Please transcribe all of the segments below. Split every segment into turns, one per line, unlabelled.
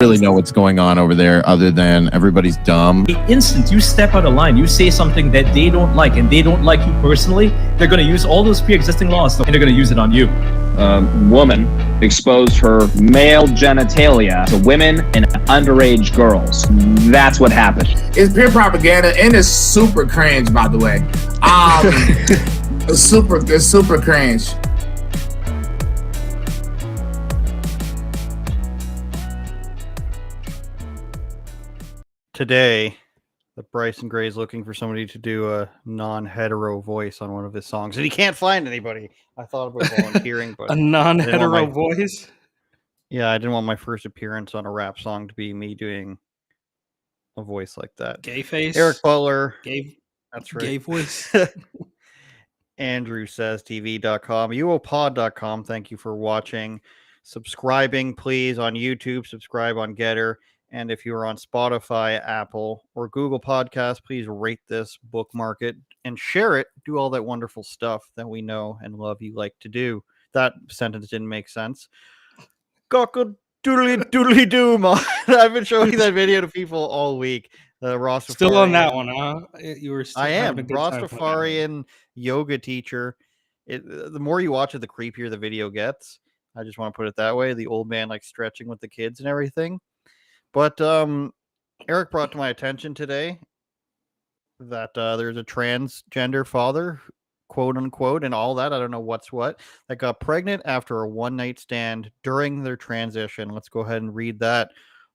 Really know what's going on over there other than everybody's dumb.
The instant you step out of line, you say something that they don't like and they don't like you personally, they're going to use all those pre-existing laws and they're going to use it on you.
Woman exposed her male genitalia to women and underage girls. That's what happened.
It's pure propaganda and it's super cringe, by the way. It's super cringe.
Today, that Bryson Gray is looking for somebody to do a non-hetero voice on one of his songs, and he can't find anybody. I thought about volunteering, but
a non-hetero voice?
Yeah, I didn't want my first appearance on a rap song to be me doing a voice like that.
Gay face?
Eric Butler.
That's right. Gay voice.
Andrew says TV.com. UOPod.com. Thank you for watching. Subscribing, please, on YouTube. Subscribe on Getter. And if you're on Spotify, Apple, or Google Podcasts, please rate this, bookmark it, and share it. Do all that wonderful stuff that we know and love you like to do. That sentence didn't make sense. Cockle doodly doodly doo, man. I've been showing that video to people all week. Rastafarian.
Still on that one, huh? You were still
I am. Rastafarian yoga teacher. The more you watch it, the creepier the video gets. I just want to put it that way. The old man like stretching with the kids and everything. But Eric brought to my attention today that there's a transgender father, quote unquote, and all that. I don't know what's what, that got pregnant after a one-night stand during their transition. Let's go ahead and read that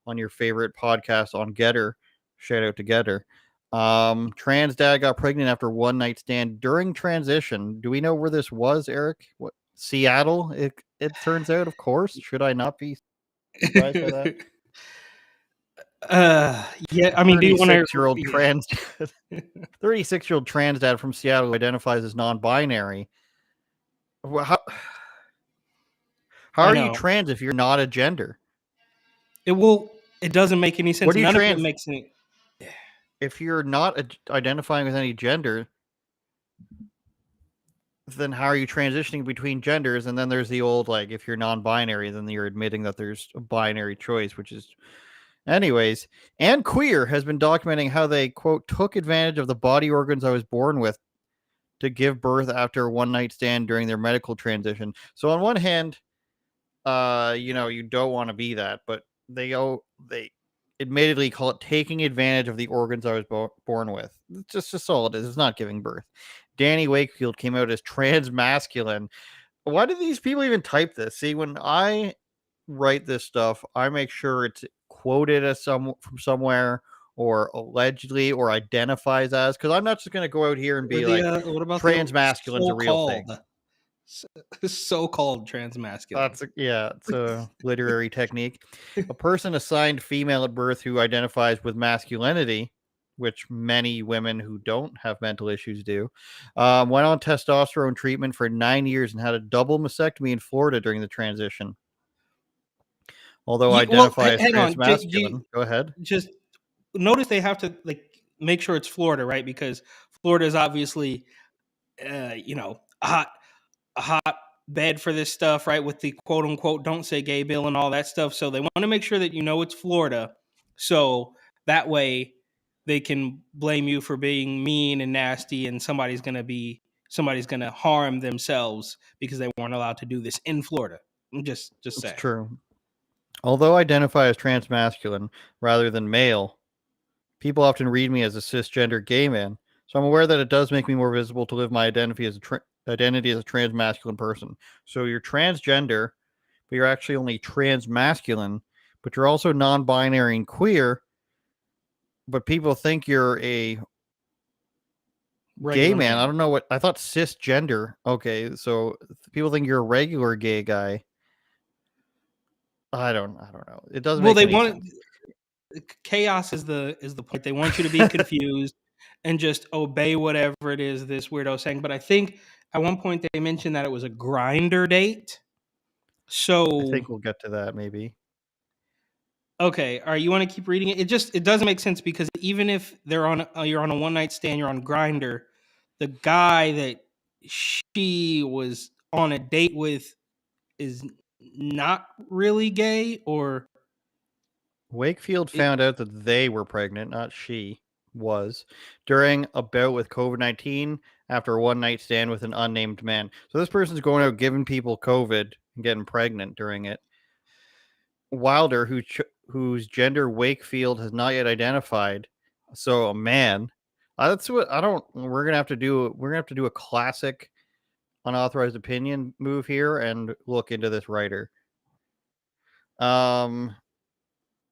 on your favorite podcast on Getter. Shout out to Getter. Trans dad got pregnant after one-night stand during transition. Do we know where this was, Eric? What, Seattle? It turns out, of course. Should I not be surprised by that?
Yeah, I mean, do you want to
36-year-old trans dad from Seattle who identifies as non-binary? How are you trans if you're not a gender?
It doesn't make any sense. None of it makes any.
If you're not identifying with any gender, then how are you transitioning between genders? And then there's the old, like, if you're non-binary, then you're admitting that there's a binary choice, which is... Anyways, and Queer has been documenting how they, quote, took advantage of the body organs I was born with to give birth after a one-night stand during their medical transition. So on one hand, you don't want to be that, but they admittedly call it taking advantage of the organs I was born with. It's just all it is. It's not giving birth. Danny Wakefield came out as trans masculine. Why do these people even type this? See, when I write this stuff, I make sure it's quoted as from somewhere or allegedly or identifies as, because I'm not just going to go out here and be what about trans masculine's a real thing.
So-called trans masculine.
It's a literary technique. A person assigned female at birth who identifies with masculinity, which many women who don't have mental issues do, went on testosterone treatment for 9 years and had a double mastectomy in Florida during the transition. Although identify as trans masculine. Go ahead.
Just notice they have to make sure it's Florida, right? Because Florida is obviously, a hot bed for this stuff, right? With the quote unquote "don't say gay" bill and all that stuff. So they want to make sure that it's Florida, so that way they can blame you for being mean and nasty, and somebody's gonna harm themselves because they weren't allowed to do this in Florida. I'm just saying.
It's true. Although I identify as transmasculine rather than male, people often read me as a cisgender gay man, so I'm aware that it does make me more visible to live my identity as a transmasculine person. So you're transgender, but you're actually only transmasculine, but you're also non-binary and queer, but people think you're a gay
Regular
man. I
man.
don't know what I thought cisgender. Okay, so people think you're a regular gay guy. I don't know. It doesn't
Well,
make
they
any
want
sense.
chaos is the point. They want you to be confused and just obey whatever it is this weirdo saying. But I think at one point they mentioned that it was a grinder date.
I
So
think we'll get to that maybe.
okay, all right. You want to keep reading it? It doesn't make sense because even if they're on you're on a one night stand, you're on Grinder, the guy that she was on a date with is not really gay, or
Wakefield
it,
found out that they were pregnant, not she was, during a bout with COVID-19 after a one night stand with an unnamed man. So this person's going out giving people COVID and getting pregnant during it. Wilder, whose gender Wakefield has not yet identified, so a man. That's what I don't. We're gonna have to do. We're gonna have to do a classic unauthorized opinion move here and look into this writer. Um,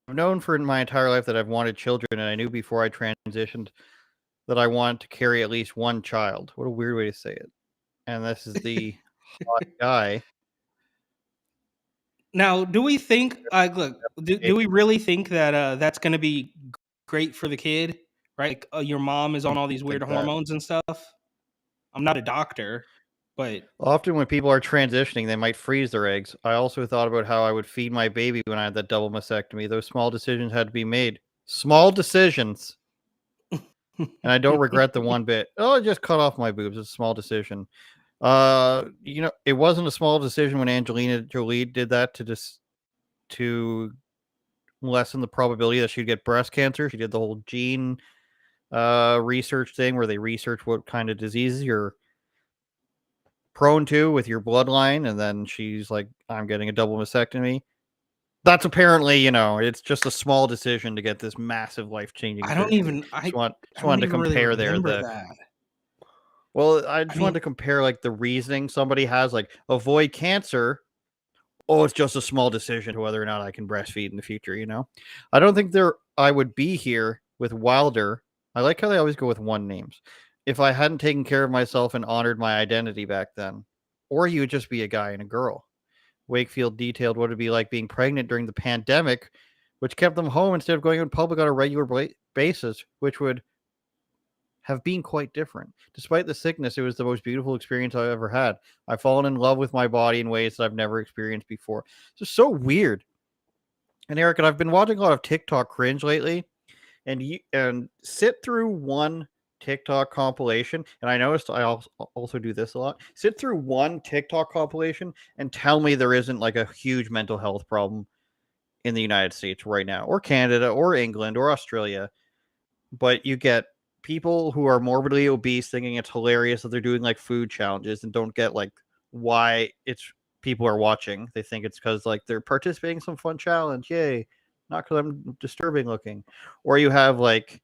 I've known for my entire life that I've wanted children, and I knew before I transitioned that I wanted to carry at least one child. What a weird way to say it. And this is the hot guy.
now do we think? Look, do we really think that that's going to be great for the kid? Right, like, your mom is
I
on
don't
all these weird
think that.
hormones and stuff. I'm not a doctor, but
Often when people are transitioning, they might freeze their eggs. I also thought about how I would feed my baby when I had that double mastectomy. Those small decisions had to be made. Small decisions. And I don't regret the one bit. Oh, I just cut off my boobs. It's a small decision. It wasn't a small decision when Angelina Jolie did that to lessen the probability that she'd get breast cancer. She did the whole gene research thing where they research what kind of diseases you're prone to with your bloodline, and then she's like, I'm getting a double mastectomy. That's apparently, it's just a small decision to get this massive life-changing
I don't
surgery.
even
Just want
I
just
don't
wanted to
even really
compare there
remember
the
that.
well, I
I
just wanted
mean,
to compare like the reasoning somebody has, like avoid cancer. Oh, it's just a small decision to whether or not I can breastfeed in the future. I don't think I would be here with Wilder. I like how they always go with one names. If I hadn't taken care of myself and honored my identity back then. Or you would just be a guy and a girl. Wakefield detailed what it'd be like being pregnant during the pandemic, which kept them home instead of going in public on a regular basis, which would have been quite different. Despite the sickness, it was the most beautiful experience I've ever had. I've fallen in love with my body in ways that I've never experienced before. It's just so weird. And Eric, and I've been watching a lot of TikTok cringe lately, and sit through one TikTok compilation, and I noticed I also do this a lot. Sit through one TikTok compilation and tell me there isn't like a huge mental health problem in the United States right now, or Canada, or England, or Australia. But you get people who are morbidly obese thinking it's hilarious that they're doing like food challenges and don't get like why it's people are watching. They think it's because like they're participating in some fun challenge. Yay. Not because I'm disturbing looking. Or you have like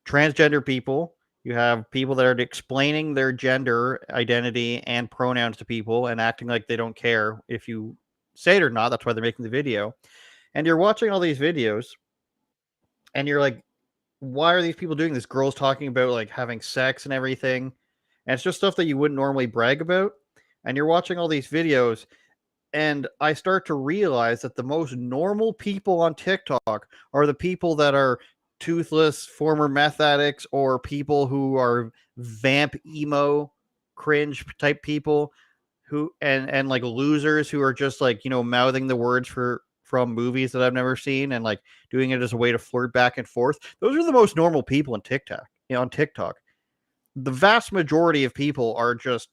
transgender people. You have people that are explaining their gender identity and pronouns to people and acting like they don't care if you say it or not. That's why they're making the video. And you're watching all these videos and you're like, why are these people doing this? Girls talking about like having sex and everything. And it's just stuff that you wouldn't normally brag about. And you're watching all these videos, and I start to realize that the most normal people on TikTok are the people that are toothless, former meth addicts, or people who are vamp emo cringe type people who and like losers who are just like, mouthing the words from movies that I've never seen and like doing it as a way to flirt back and forth. Those are the most normal people in TikTok, on TikTok. The vast majority of people are just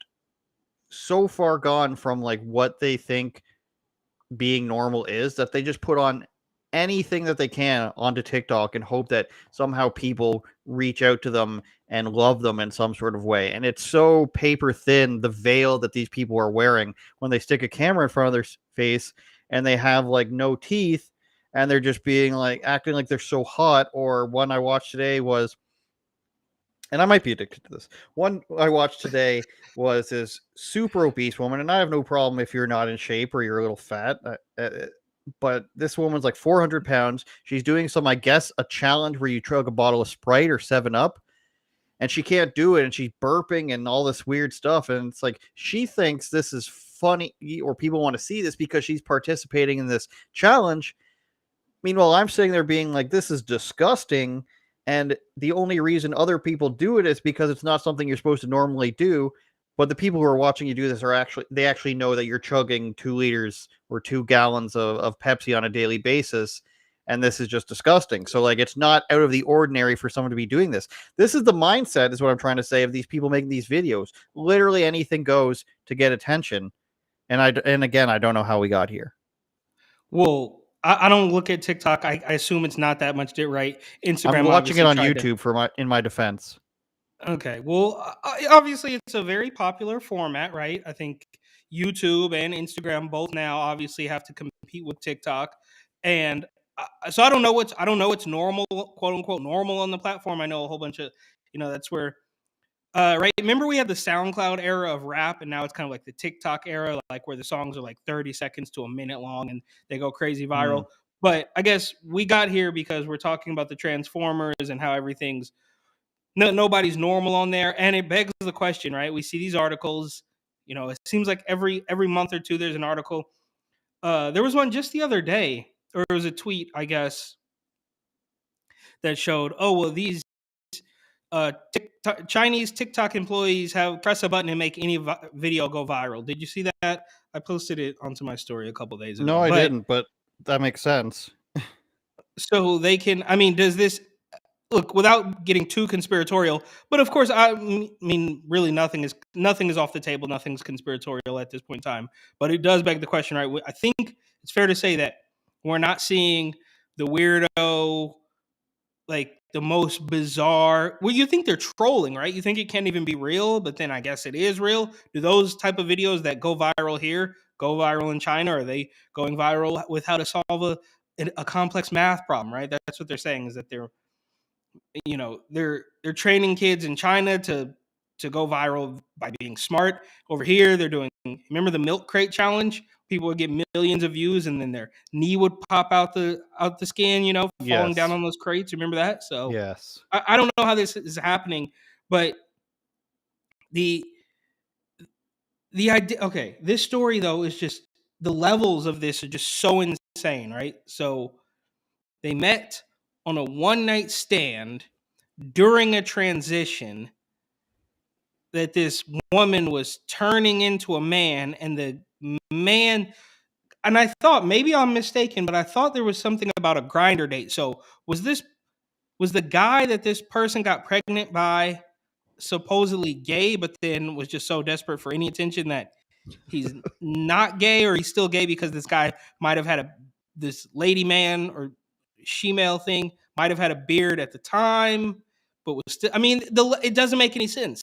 so far gone from like what they think being normal is that they just put on anything that they can onto TikTok and hope that somehow people reach out to them and love them in some sort of way. And it's so paper thin, the veil that these people are wearing when they stick a camera in front of their face and they have like no teeth, and they're just being like acting like they're so hot. Or one I watched today was, and I might be addicted to this. One I watched today was this super obese woman, and I have no problem if you're not in shape or you're a little fat. But this woman's like 400 pounds. She's doing some, I guess, a challenge where you chug a bottle of Sprite or 7-Up, and she can't do it, and she's burping and all this weird stuff. And it's like she thinks this is funny, or people want to see this because she's participating in this challenge. Meanwhile, I'm sitting there being like, this is disgusting. And the only reason other people do it is because it's not something you're supposed to normally do. But the people who are watching you do this they actually know that you're chugging 2 liters or 2 gallons of Pepsi on a daily basis. And this is just disgusting. So, like, it's not out of the ordinary for someone to be doing this. This is the mindset, is what I'm trying to say, of these people making these videos. Literally anything goes to get attention. And again, I don't know how we got here.
Well, I don't look at TikTok. I assume it's not that much right. Instagram.
I'm watching it on
obviously
YouTube in my defense.
Okay. Well, obviously, it's a very popular format, right? I think YouTube and Instagram both now obviously have to compete with TikTok, and so I don't know what's normal, quote unquote, normal on the platform. I know a whole bunch of, that's where, right? Remember we had the SoundCloud era of rap, and now it's kind of like the TikTok era, like where the songs are like 30 seconds to a minute long, and they go crazy viral. But I guess we got here because we're talking about the Transformers and how everything's nobody's normal on there, and it begs the question, right? We see these articles, it seems like every month or two there's an article. There was one just the other day, or it was a tweet, I guess, that showed, oh well, these Chinese TikTok employees have press a button and make any video go viral. Did you see that? I posted it onto my story a couple days ago.
No, I didn't, but that makes sense.
So they can, does this, look, without getting too conspiratorial, but of course, I mean, really, nothing is off the table. Nothing's conspiratorial at this point in time. But it does beg the question, right? I think it's fair to say that we're not seeing the weirdo, like the most bizarre. Well, you think they're trolling, right? You think it can't even be real, but then I guess it is real. Do those type of videos that go viral here go viral in China? Are they going viral with how to solve a complex math problem, right? That's what they're saying, is that they're training kids in China to go viral by being smart. Over here, they're doing, remember the milk crate challenge? People would get millions of views, and then their knee would pop out the skin, falling down on those crates. Remember that? So
yes,
I don't know how this is happening, but the idea. Okay, this story though is just, the levels of this are just so insane, right? So they met on a one-night stand during a transition that this woman was turning into a man, and the man, and I thought, maybe I'm mistaken, but I thought there was something about a grinder date. So was the guy that this person got pregnant by supposedly gay, but then was just so desperate for any attention that he's not gay, or he's still gay because this guy might have had this lady man or she-male thing, might have had a beard at the time, but was still, it doesn't make any sense.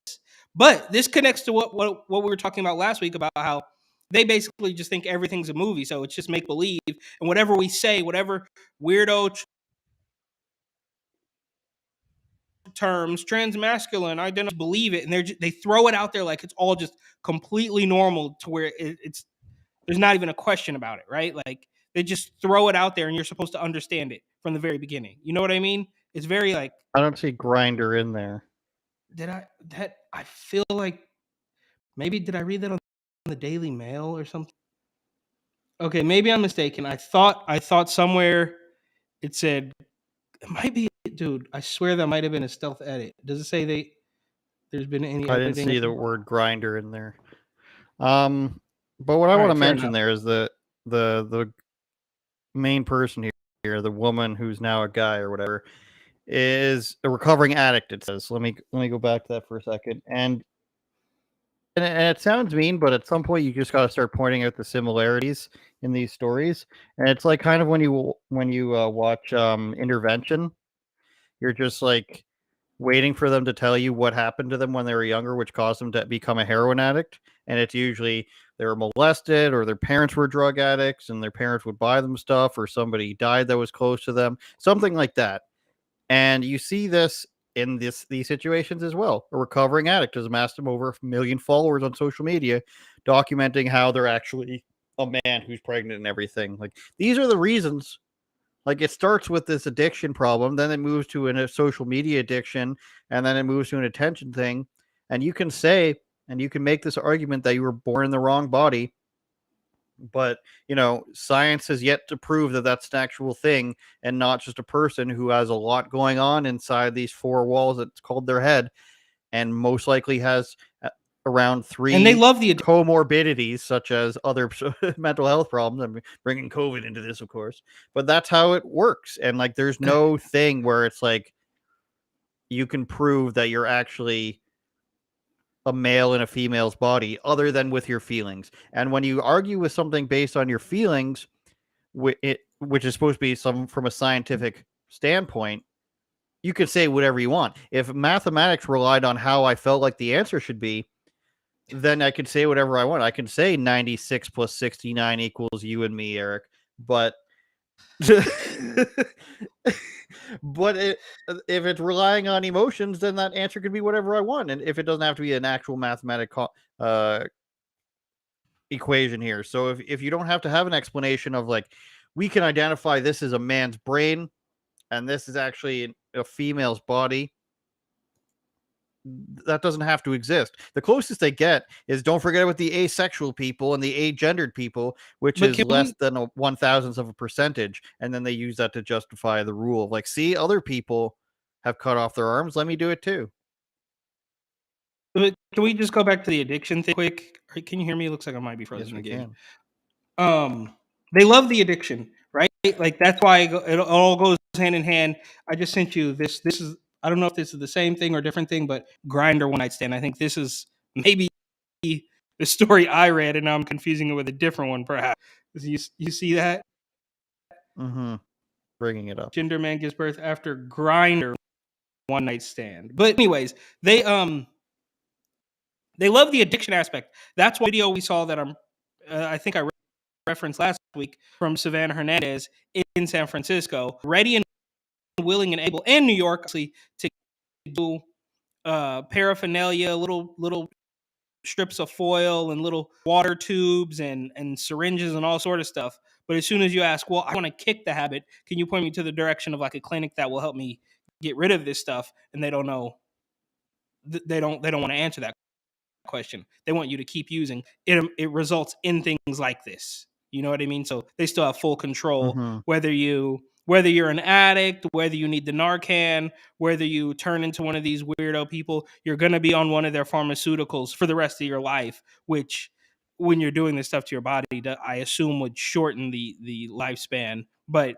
But this connects to what we were talking about last week, about how they basically just think everything's a movie, so it's just make believe, and whatever we say, whatever weirdo terms, transmasculine, I don't believe it, and they throw it out there like it's all just completely normal, to where it's there's not even a question about it, right? Like they just throw it out there, and you're supposed to understand it from the very beginning. You know what I mean? It's very like,
I don't see grinder in there.
I feel like maybe did I read that on the Daily Mail or something? Okay, maybe I'm mistaken. I thought somewhere it said, it might be, dude. I swear that might have been a stealth edit. Does it say there's been any?
I didn't see the word grinder in there. But what I want to mention there is the main person here, the woman who's now a guy or whatever, is a recovering addict. It says. Let me go back to that for a second. And it sounds mean, but at some point you just got to start pointing out the similarities in these stories. And it's like kind of when you watch Intervention, you're just like, waiting for them to tell you what happened to them when they were younger, which caused them to become a heroin addict. And it's usually they were molested or their parents were drug addicts and their parents would buy them stuff, or somebody died that was close to them, something like that. And you see this in these situations as well. A recovering addict has amassed him over 1 million followers on social media, documenting how they're actually a man who's pregnant and everything. Like, these are the reasons. Like, it starts with this addiction problem, then it moves to a social media addiction, and then it moves to an attention thing. And you can say, and you can make this argument that you were born in the wrong body, but science has yet to prove that that's an actual thing and not just a person who has a lot going on inside these four walls that's called their head, and most likely has around three
And they love the
comorbidities such as other mental health problems. I'm bringing COVID into this, of course, but that's how it works. And like, there's no thing where it's like you can prove that you're actually a male in a female's body other than with your feelings. And when you argue with something based on your feelings, which is supposed to be from a scientific standpoint, you can say whatever you want. If mathematics relied on how I felt like the answer should be, then I could say whatever I want. I can say 96 plus 69 equals you and me, Eric. But but if it's relying on emotions, then that answer could be whatever I want. And if it doesn't have to be an actual mathematical equation here. So if you don't have to have an explanation of like, we can identify this as a man's brain and this is actually a female's body, that doesn't have to exist. The closest they get is, don't forget about the asexual people and the agendered people, which is less than a 1,000th of a percentage. And then they use that to justify the rule of like, see, other people have cut off their arms. Let me do it too.
Can we just go back to the addiction thing quick? Can you hear me? It looks like I might be frozen
Yes,
again.
can.
They love the addiction, right? Like, that's why it all goes hand in hand. I just sent you this. This is, I don't know if this is the same thing or different thing, but Grinder one night stand. I think this is maybe the story I read, and now I'm confusing it with a different one, perhaps. You see that?
Mm-hmm. Bringing it up.
Gender man gives birth after Grinder one night stand. But anyways, they love the addiction aspect. That's one video we saw that I think I referenced last week from Savannah Hernandez in San Francisco, ready and willing and able, and New York, actually, to do paraphernalia, little strips of foil and little water tubes and syringes and all sort of stuff. But as soon as you ask, well, I want to kick the habit, can you point me to the direction of like a clinic that will help me get rid of this stuff? And they don't know. They don't want to answer that question. They want you to keep using it. It results in things like this. You know what I mean? So they still have full control,
Mm-hmm.
whether you're an addict, whether you need the Narcan, whether you turn into one of these weirdo people, you're going to be on one of their pharmaceuticals for the rest of your life, which, when you're doing this stuff to your body, I assume would shorten the lifespan. But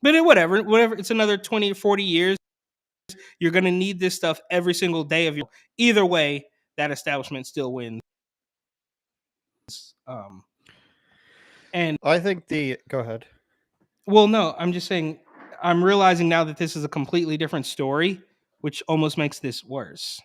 whatever, it's another 20 or 40 years. You're going to need this stuff every single day of your. Either way, that establishment still wins. And
I think go ahead.
Well, no, I'm just saying, I'm realizing now that this is a completely different story, which almost makes this worse.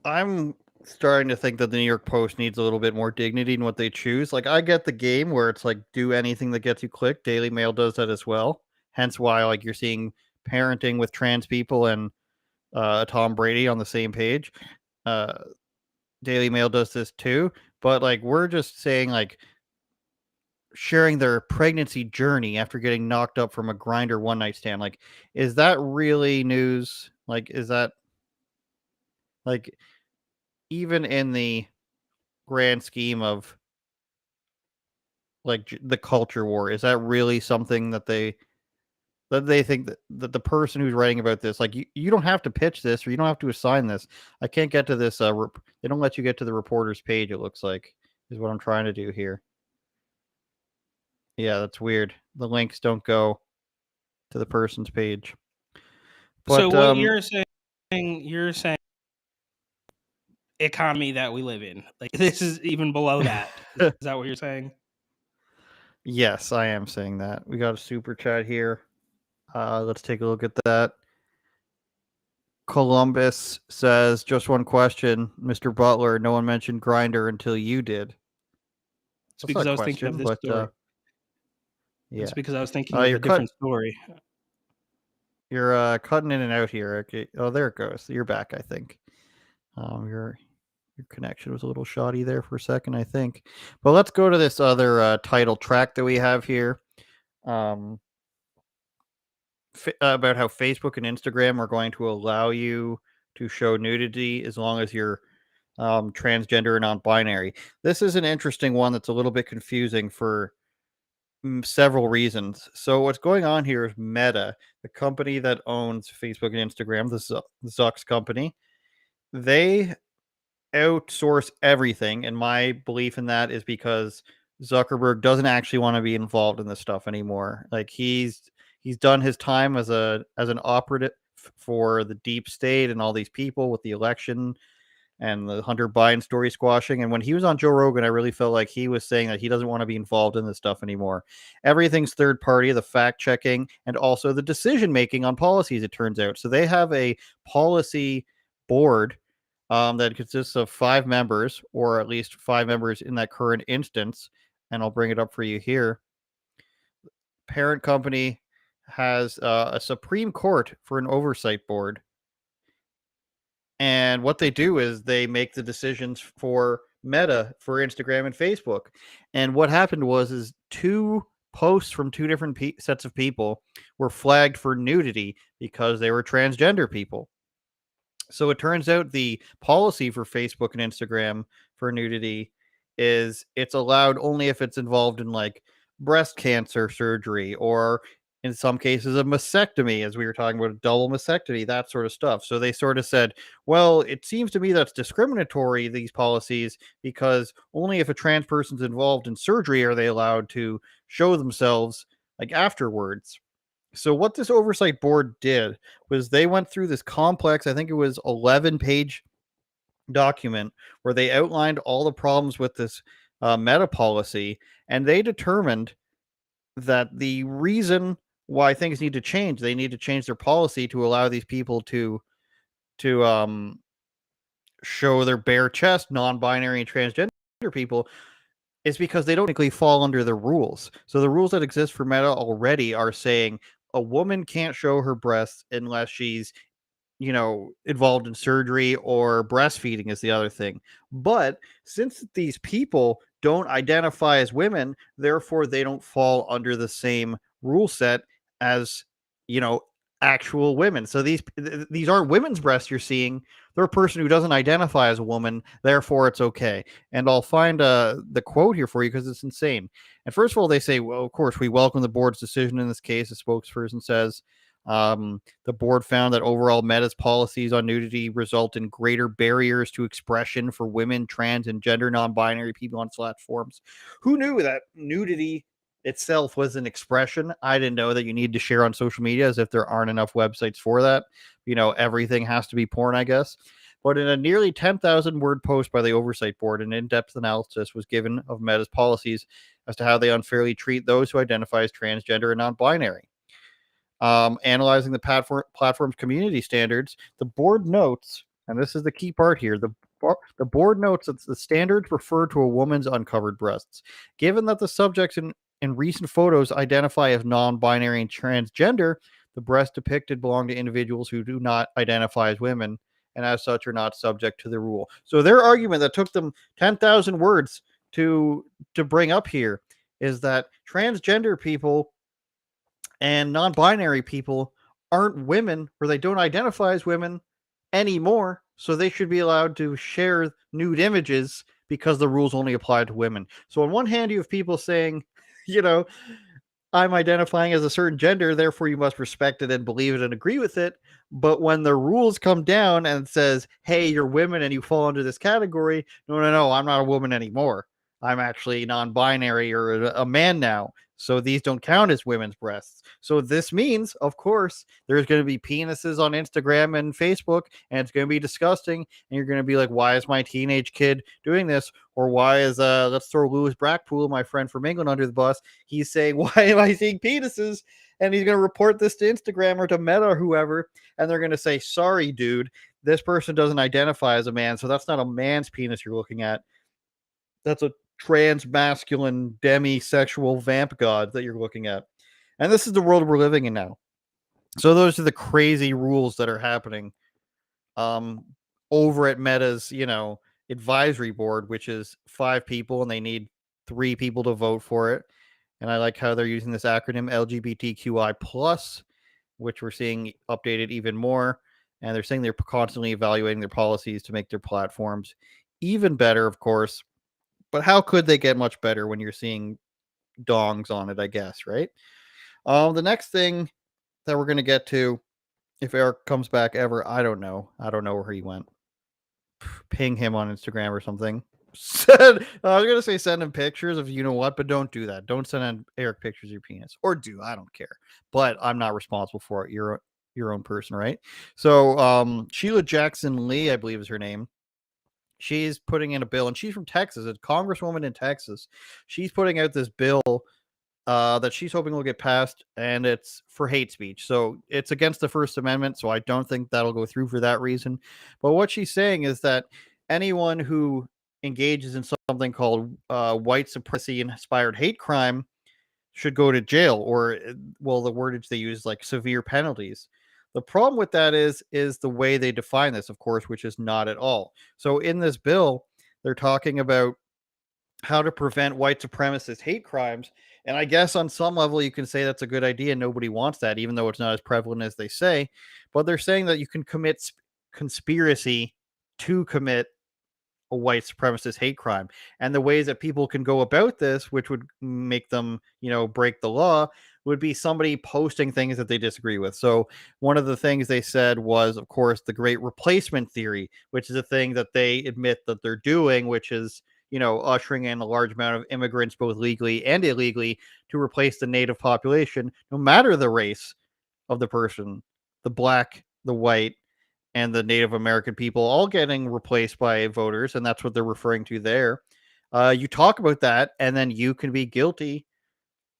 I'm starting to think that the New York Post needs a little bit more dignity in what they choose. Like, I get the game where it's like, do anything that gets you clicked. Daily Mail does that as well. Hence why, like, you're seeing parenting with trans people and Tom Brady on the same page. Daily Mail does this too. But like, we're just saying, like, sharing their pregnancy journey after getting knocked up from a Grinder one night stand. Like, is that really news? Like, is that like, even in the grand scheme of like the culture war, is that really something that they think that the person who's writing about this, like, you don't have to pitch this or you don't have to assign this. I can't get to this. They don't let you get to the reporter's page. It looks like is what I'm trying to do here. Yeah, that's weird. The links don't go to the person's page. But,
so what you're saying economy that we live in, like, this is even below that. Is that what you're saying?
Yes, I am saying that. We got a super chat here. Let's take a look at that. Columbus says, just one question, Mr. Butler. No one mentioned Grinder until you did.
It's
That's
because
not
I
a
was thinking of
question,
this
but
story.
yeah.
It's because I was thinking of
You're
a different story.
You're cutting in and out here. Okay. Oh, there it goes. You're back, I think. Your connection was a little shoddy there for a second, I think. But let's go to this other title track that we have here. About how Facebook and Instagram are going to allow you to show nudity as long as you're transgender or non-binary. This is an interesting one that's a little bit confusing for several reasons. So what's going on here is Meta, the company that owns Facebook and Instagram, the Zuck's company. They outsource everything, and my belief in that is because Zuckerberg doesn't actually want to be involved in this stuff anymore. Like he's done his time as an operative for the deep state and all these people with the election and the Hunter Biden story squashing. And when he was on Joe Rogan, I really felt like he was saying that he doesn't want to be involved in this stuff anymore. Everything's third party, the fact checking, and also the decision making on policies, it turns out. So they have a policy board that consists of 5 members, or at least 5 members in that current instance. And I'll bring it up for you here. Parent company has a Supreme Court for an oversight board. And what they do is they make the decisions for Meta, for Instagram and Facebook. And what happened is 2 posts from 2 different sets of people were flagged for nudity because they were transgender people. So it turns out the policy for Facebook and Instagram for nudity is it's allowed only if it's involved in like breast cancer surgery, or in some cases a mastectomy, as we were talking about a double mastectomy, that sort of stuff. So they sort of said, well, it seems to me that's discriminatory, these policies, because only if a trans person's involved in surgery are they allowed to show themselves like afterwards. So what this oversight board did was they went through this complex, I think it was 11-page document, where they outlined all the problems with this meta policy, and they determined that the reason why things need to change, they need to change their policy to allow these people to show their bare chest, non-binary and transgender people, is because they don't technically fall under the rules. So the rules that exist for Meta already are saying a woman can't show her breasts unless she's, involved in surgery, or breastfeeding is the other thing. But since these people don't identify as women, therefore they don't fall under the same rule set as, you know, actual women. So these aren't women's breasts you're seeing. They're a person who doesn't identify as a woman, therefore it's okay. And I'll find the quote here for you because it's insane. And first of all, they say, well, of course, we welcome the board's decision in this case. A spokesperson says, the board found that overall Meta's policies on nudity result in greater barriers to expression for women, trans, and gender non-binary people on platforms. Who knew that nudity itself was an expression? I didn't know that you need to share on social media, as if there aren't enough websites for that. Everything has to be porn, I guess. But in a nearly 10,000 word post by the oversight board, an in-depth analysis was given of Meta's policies as to how they unfairly treat those who identify as transgender and non-binary. Analyzing the platform's community standards, the board notes, and this is the key part here, the board notes that the standards refer to a woman's uncovered breasts. Given that the subjects in recent photos identify as non-binary and transgender, the breasts depicted belong to individuals who do not identify as women, and as such are not subject to the rule. So their argument that took them 10,000 words to bring up here is that transgender people and non-binary people aren't women, or they don't identify as women anymore, so they should be allowed to share nude images because the rules only apply to women. So on one hand, you have people saying, you know, I'm identifying as a certain gender, therefore you must respect it and believe it and agree with it. But when the rules come down and it says, hey, you're women and you fall under this category, no, I'm not a woman anymore. I'm actually non-binary or a man now. So these don't count as women's breasts. So this means, of course, there's going to be penises on Instagram and Facebook, and it's going to be disgusting. And you're going to be like, why is my teenage kid doing this? Or why is, let's throw Lewis Brackpool, my friend from England, under the bus. He's saying, why am I seeing penises? and he's going to report this to Instagram or to Meta or whoever, and they're going to say, sorry, dude, this person doesn't identify as a man, so that's not a man's penis you're looking at. That's a trans masculine demisexual vamp god that you're looking at. And this is the world we're living in now. So those are the crazy rules that are happening over at Meta's, advisory board, which is 5 people, and they need 3 people to vote for it. And I like how they're using this acronym LGBTQI plus, which we're seeing updated even more. And they're saying they're constantly evaluating their policies to make their platforms even better, of course. But how could they get much better when you're seeing dongs on it, I guess, right? The next thing that we're going to get to, if Eric comes back ever, I don't know. I don't know where he went. Ping him on Instagram or something. I was going to say send him pictures of you know what, but don't do that. Don't send Eric pictures of your penis. Or do. I don't care. But I'm not responsible for it. You're your own person, right? So Sheila Jackson Lee, I believe is her name. She's putting in a bill, and she's from Texas, a congresswoman in Texas. She's putting out this bill that she's hoping will get passed, and it's for hate speech. So it's against the First Amendment, so I don't think that'll go through for that reason. But what she's saying is that anyone who engages in something called white supremacy-inspired hate crime should go to jail, or, well, the wordage they use like severe penalties. The problem with that is the way they define this, of course, which is not at all. So in this bill, they're talking about how to prevent white supremacist hate crimes. And I guess on some level, you can say that's a good idea. Nobody wants that, even though it's not as prevalent as they say. But they're saying that you can commit conspiracy to commit a white supremacist hate crime. And the ways that people can go about this, which would make them, break the law, would be somebody posting things that they disagree with. So one of the things they said was, of course, the great replacement theory, which is a thing that they admit that they're doing, which is, ushering in a large amount of immigrants, both legally and illegally, to replace the native population, no matter the race of the person, the black, the white, and the Native American people all getting replaced by voters. And that's what they're referring to there. You talk about that, and then you can be guilty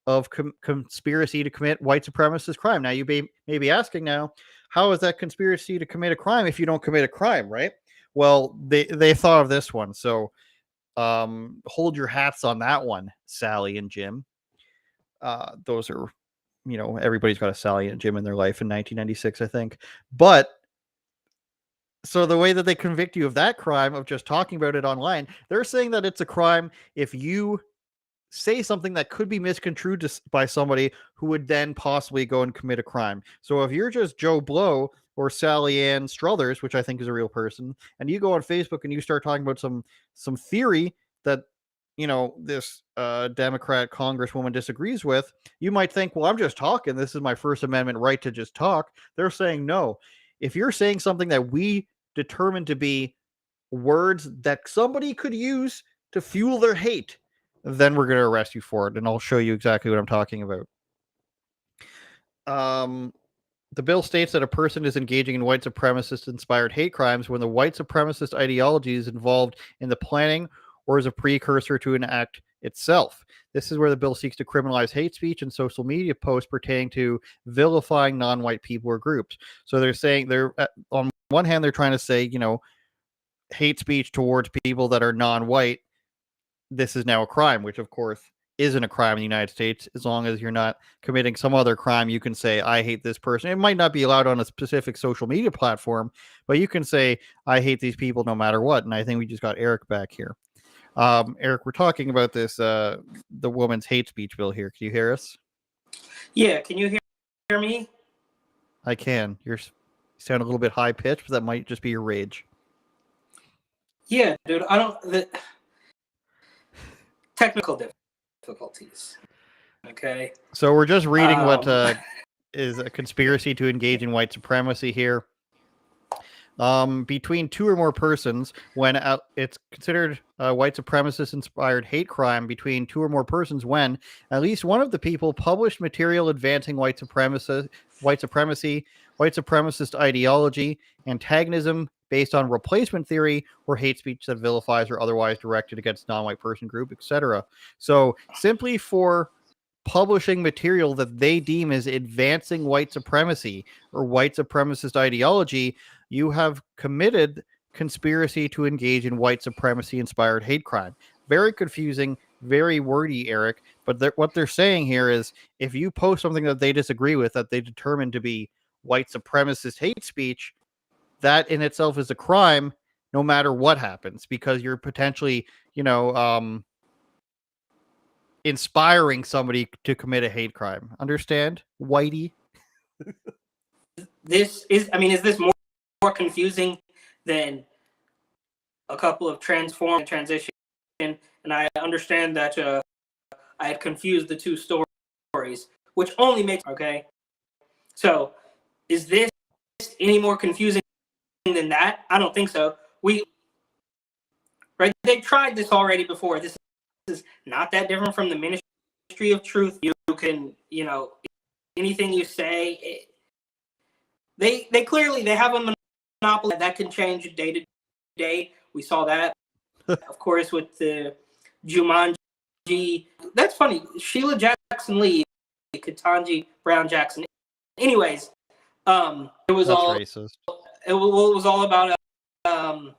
of conspiracy to commit white supremacist crime. Now, you may be asking now, how is that conspiracy to commit a crime if you don't commit a crime, right? Well, they thought of this one. So hold your hats on that one, Sally and Jim. Those are, everybody's got a Sally and Jim in their life in 1996, I think. But so the way that they convict you of that crime of just talking about it online, they're saying that it's a crime if you say something that could be misconstrued by somebody who would then possibly go and commit a crime. So if you're just Joe Blow or Sally Ann Struthers, which I think is a real person, and you go on Facebook and you start talking about some theory that this Democrat congresswoman disagrees with, you might think, well, I'm just talking. This is my First Amendment right to just talk. They're saying no. If you're saying something that we determine to be words that somebody could use to fuel their hate, then we're going to arrest you for it. And I'll show you exactly what I'm talking about. The bill states that a person is engaging in white supremacist inspired hate crimes when the white supremacist ideology is involved in the planning or is a precursor to an act itself. This is where the bill seeks to criminalize hate speech and social media posts pertaining to vilifying non-white people or groups. So they're saying on one hand, they're trying to say, hate speech towards people that are non-white, this is now a crime, which of course isn't a crime in the United States. As long as you're not committing some other crime, you can say, I hate this person. It might not be allowed on a specific social media platform, but you can say, I hate these people no matter what. And I think we just got Eric back here. Eric, we're talking about this, the woman's hate speech bill here. Can you hear us?
Yeah, can you hear me?
I can. You sound a little bit high pitched, but that might just be your rage.
Yeah, dude, technical difficulties. Okay.
So we're just reading what is a conspiracy to engage in white supremacy here. Between 2 or more persons, when it's considered a white supremacist inspired hate crime between 2 or more persons when at least one of the people published material advancing white supremacy, white supremacist ideology, antagonism based on replacement theory, or hate speech that vilifies or otherwise directed against non-white person group, etc. So simply for publishing material that they deem as advancing white supremacy or white supremacist ideology, you have committed conspiracy to engage in white supremacy inspired hate crime. Very confusing, very wordy, Eric. But what they're saying here is if you post something that they disagree with, that they determine to be white supremacist hate speech, that in itself is a crime, no matter what happens, because you're potentially, inspiring somebody to commit a hate crime. Understand, Whitey?
Is this more confusing than a couple of transform and transition? And I understand that I had confused the two stories, which only makes okay. So, is this any more confusing than that? I don't think so. They tried this already before. This is not that different from the Ministry of Truth. You can, anything you say. They clearly they have a monopoly that can change day to day. We saw that, of course, with the Jumanji. That's funny. Sheila Jackson Lee, Ketanji Brown Jackson. Anyways, it was
That's
all
racist.
It was all about a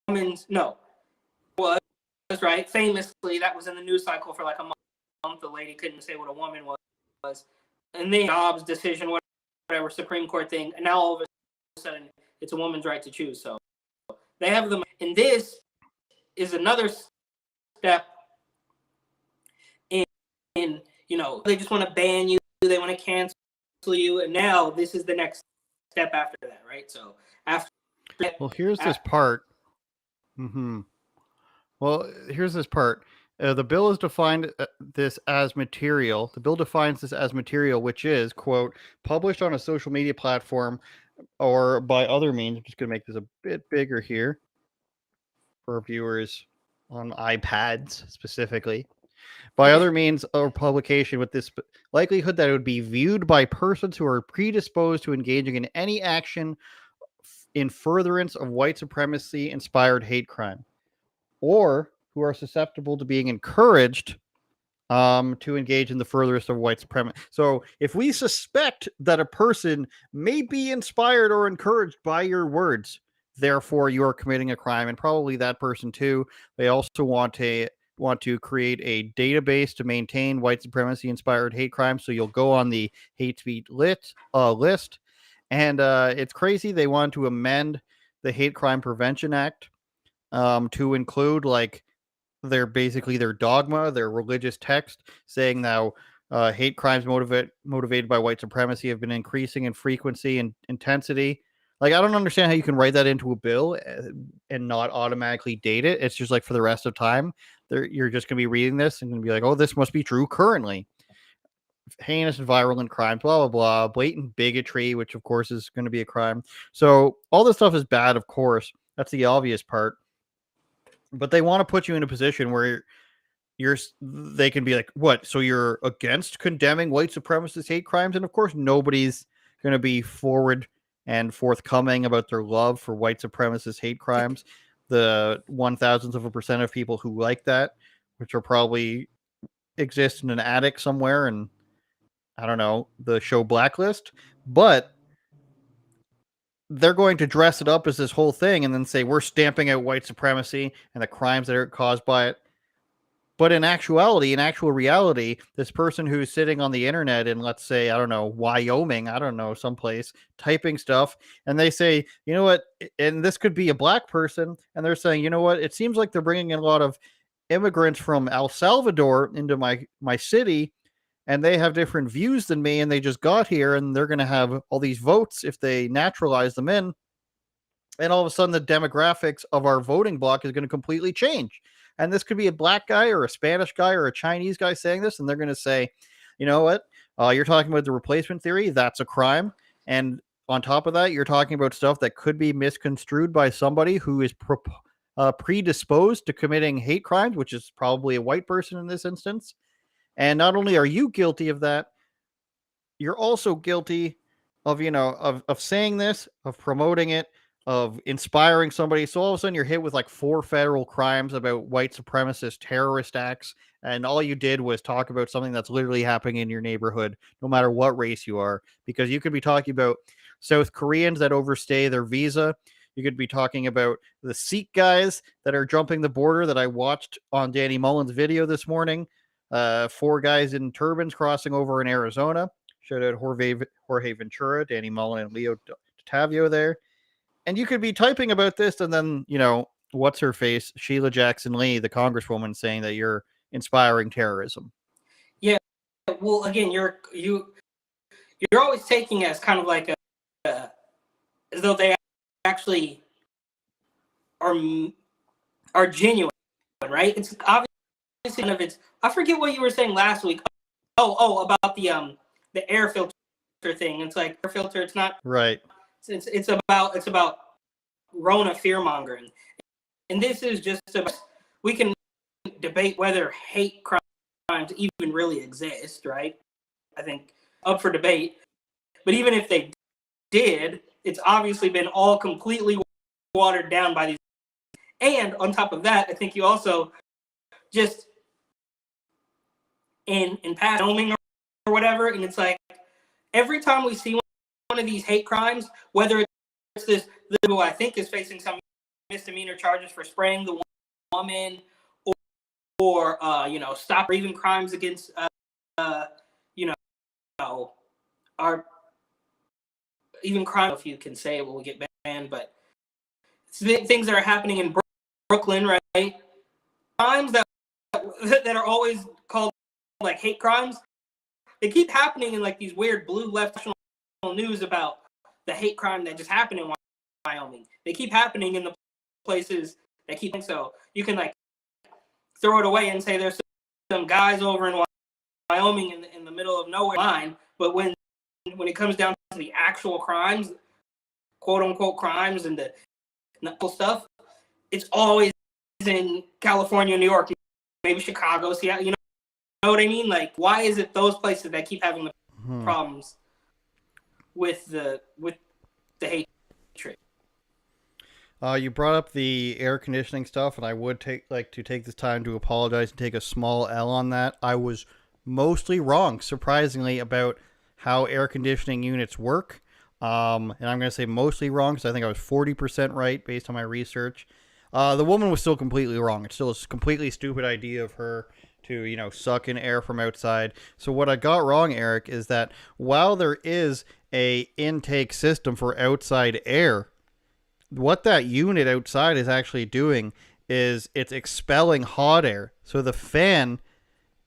woman's was right. Famously, that was in the news cycle for like a month. The lady couldn't say what a woman was, and then Dobbs decision, whatever Supreme Court thing, and now all of a sudden it's a woman's right to choose. So they have them, and this is another step in they just want to ban you, they want to cancel you, and now this is the next step after that, right? So after
well, here's this part. Well, here's this part. The bill is defined this as material. The bill defines this as material, which is, quote, published on a social media platform or by other means. I'm just going to make this a bit bigger here for viewers on iPads specifically. By other means or publication with this likelihood that it would be viewed by persons who are predisposed to engaging in any action in furtherance of white supremacy inspired hate crime, or who are susceptible to being encouraged to engage in the furtherance of white supremacy. So if we suspect that a person may be inspired or encouraged by your words, therefore you are committing a crime, and probably that person too. They also want to create a database to maintain white supremacy inspired hate crimes. So you'll go on the hate speech list. And it's crazy. They want to amend the Hate Crime Prevention Act to include like their dogma, their religious text, saying now hate crimes motivated by white supremacy have been increasing in frequency and intensity. Like, I don't understand how you can write that into a bill and not automatically date it. It's just like for the rest of time, you're just going to be reading this and going to be like, oh, this must be true currently. Heinous and virulent crimes, blah, blah, blah, blatant bigotry, which of course is going to be a crime. So all this stuff is bad, of course. That's the obvious part. But they want to put you in a position where they can be like, what? So you're against condemning white supremacist hate crimes? And of course, nobody's going to be forward and forthcoming about their love for white supremacist hate crimes. The 1,000% of people who like that, which are probably exist in an attic somewhere and I don't know, the show Blacklist, but they're going to dress it up as this whole thing and then say we're stamping out white supremacy and the crimes that are caused by it. But in actuality, in actual reality, this person who's sitting on the internet in, let's say, I don't know, Wyoming, I don't know, someplace, typing stuff, and they say, you know what, and this could be a black person, and they're saying, you know what, it seems like they're bringing in a lot of immigrants from El Salvador into my city, and they have different views than me, and they just got here, and they're going to have all these votes if they naturalize them in. And all of a sudden, the demographics of our voting block is going to completely change. And this could be a black guy or a Spanish guy or a Chinese guy saying this, and they're going to say, you know what? You're talking about the replacement theory. That's a crime. And on top of that, you're talking about stuff that could be misconstrued by somebody who is predisposed to committing hate crimes, which is probably a white person in this instance. And not only are you guilty of that, you're also guilty of, of saying this, of promoting it, of inspiring somebody. So all of a sudden you're hit with like 4 federal crimes about white supremacist terrorist acts. And all you did was talk about something that's literally happening in your neighborhood, no matter what race you are, because you could be talking about South Koreans that overstay their visa. You could be talking about the Sikh guys that are jumping the border that I watched on Danny Mullen's video this morning. 4 guys in turbans crossing over in Arizona. Shout out Jorge Ventura, Danny Mullen, and Leo Tavio there. And you could be typing about this, and then, what's her face? Sheila Jackson Lee, the congresswoman, saying that you're inspiring terrorism.
Yeah. Well, again, you're always taking as kind of like as though they actually are genuine, right? It's obviously kind of I forget what you were saying last week. Oh, about the air filter thing. It's like air filter. It's not
right.
It's about Rona fear mongering, and this is just about, we can debate whether hate crimes even really exist, right? I think up for debate, but even if they did, it's obviously been all completely watered down by these. And on top of that, I think you also just in past filming or whatever, and it's like every time we see one of these hate crimes, whether it's this who I think is facing some misdemeanor charges for spraying the woman, or stop or even crimes against our even crime, if you can say it when we get banned, but things that are happening in Brooklyn, right? Crimes that are always called like hate crimes. They keep happening in like these weird blue left news about the hate crime that just happened in Wyoming. They keep happening in the places that keep. So you can like throw it away and say there's some guys over in Wyoming in the middle of nowhere line, but when it comes down to the actual crimes, quote unquote crimes, and the knuckle stuff, it's always in California, New York, maybe Chicago, Seattle. You know what I mean? Like, why is it those places that keep having the problems with the hatred?
You brought up the air conditioning stuff, and I would take this time to apologize and take a small L on that. I was mostly wrong, surprisingly, about how air conditioning units work. And I'm going to say mostly wrong because I think I was 40% right based on my research. The woman was still completely wrong. It's still a completely stupid idea of her to, suck in air from outside. So what I got wrong, Eric, is that while there is a intake system for outside air, what that unit outside is actually doing is it's expelling hot air. So the fan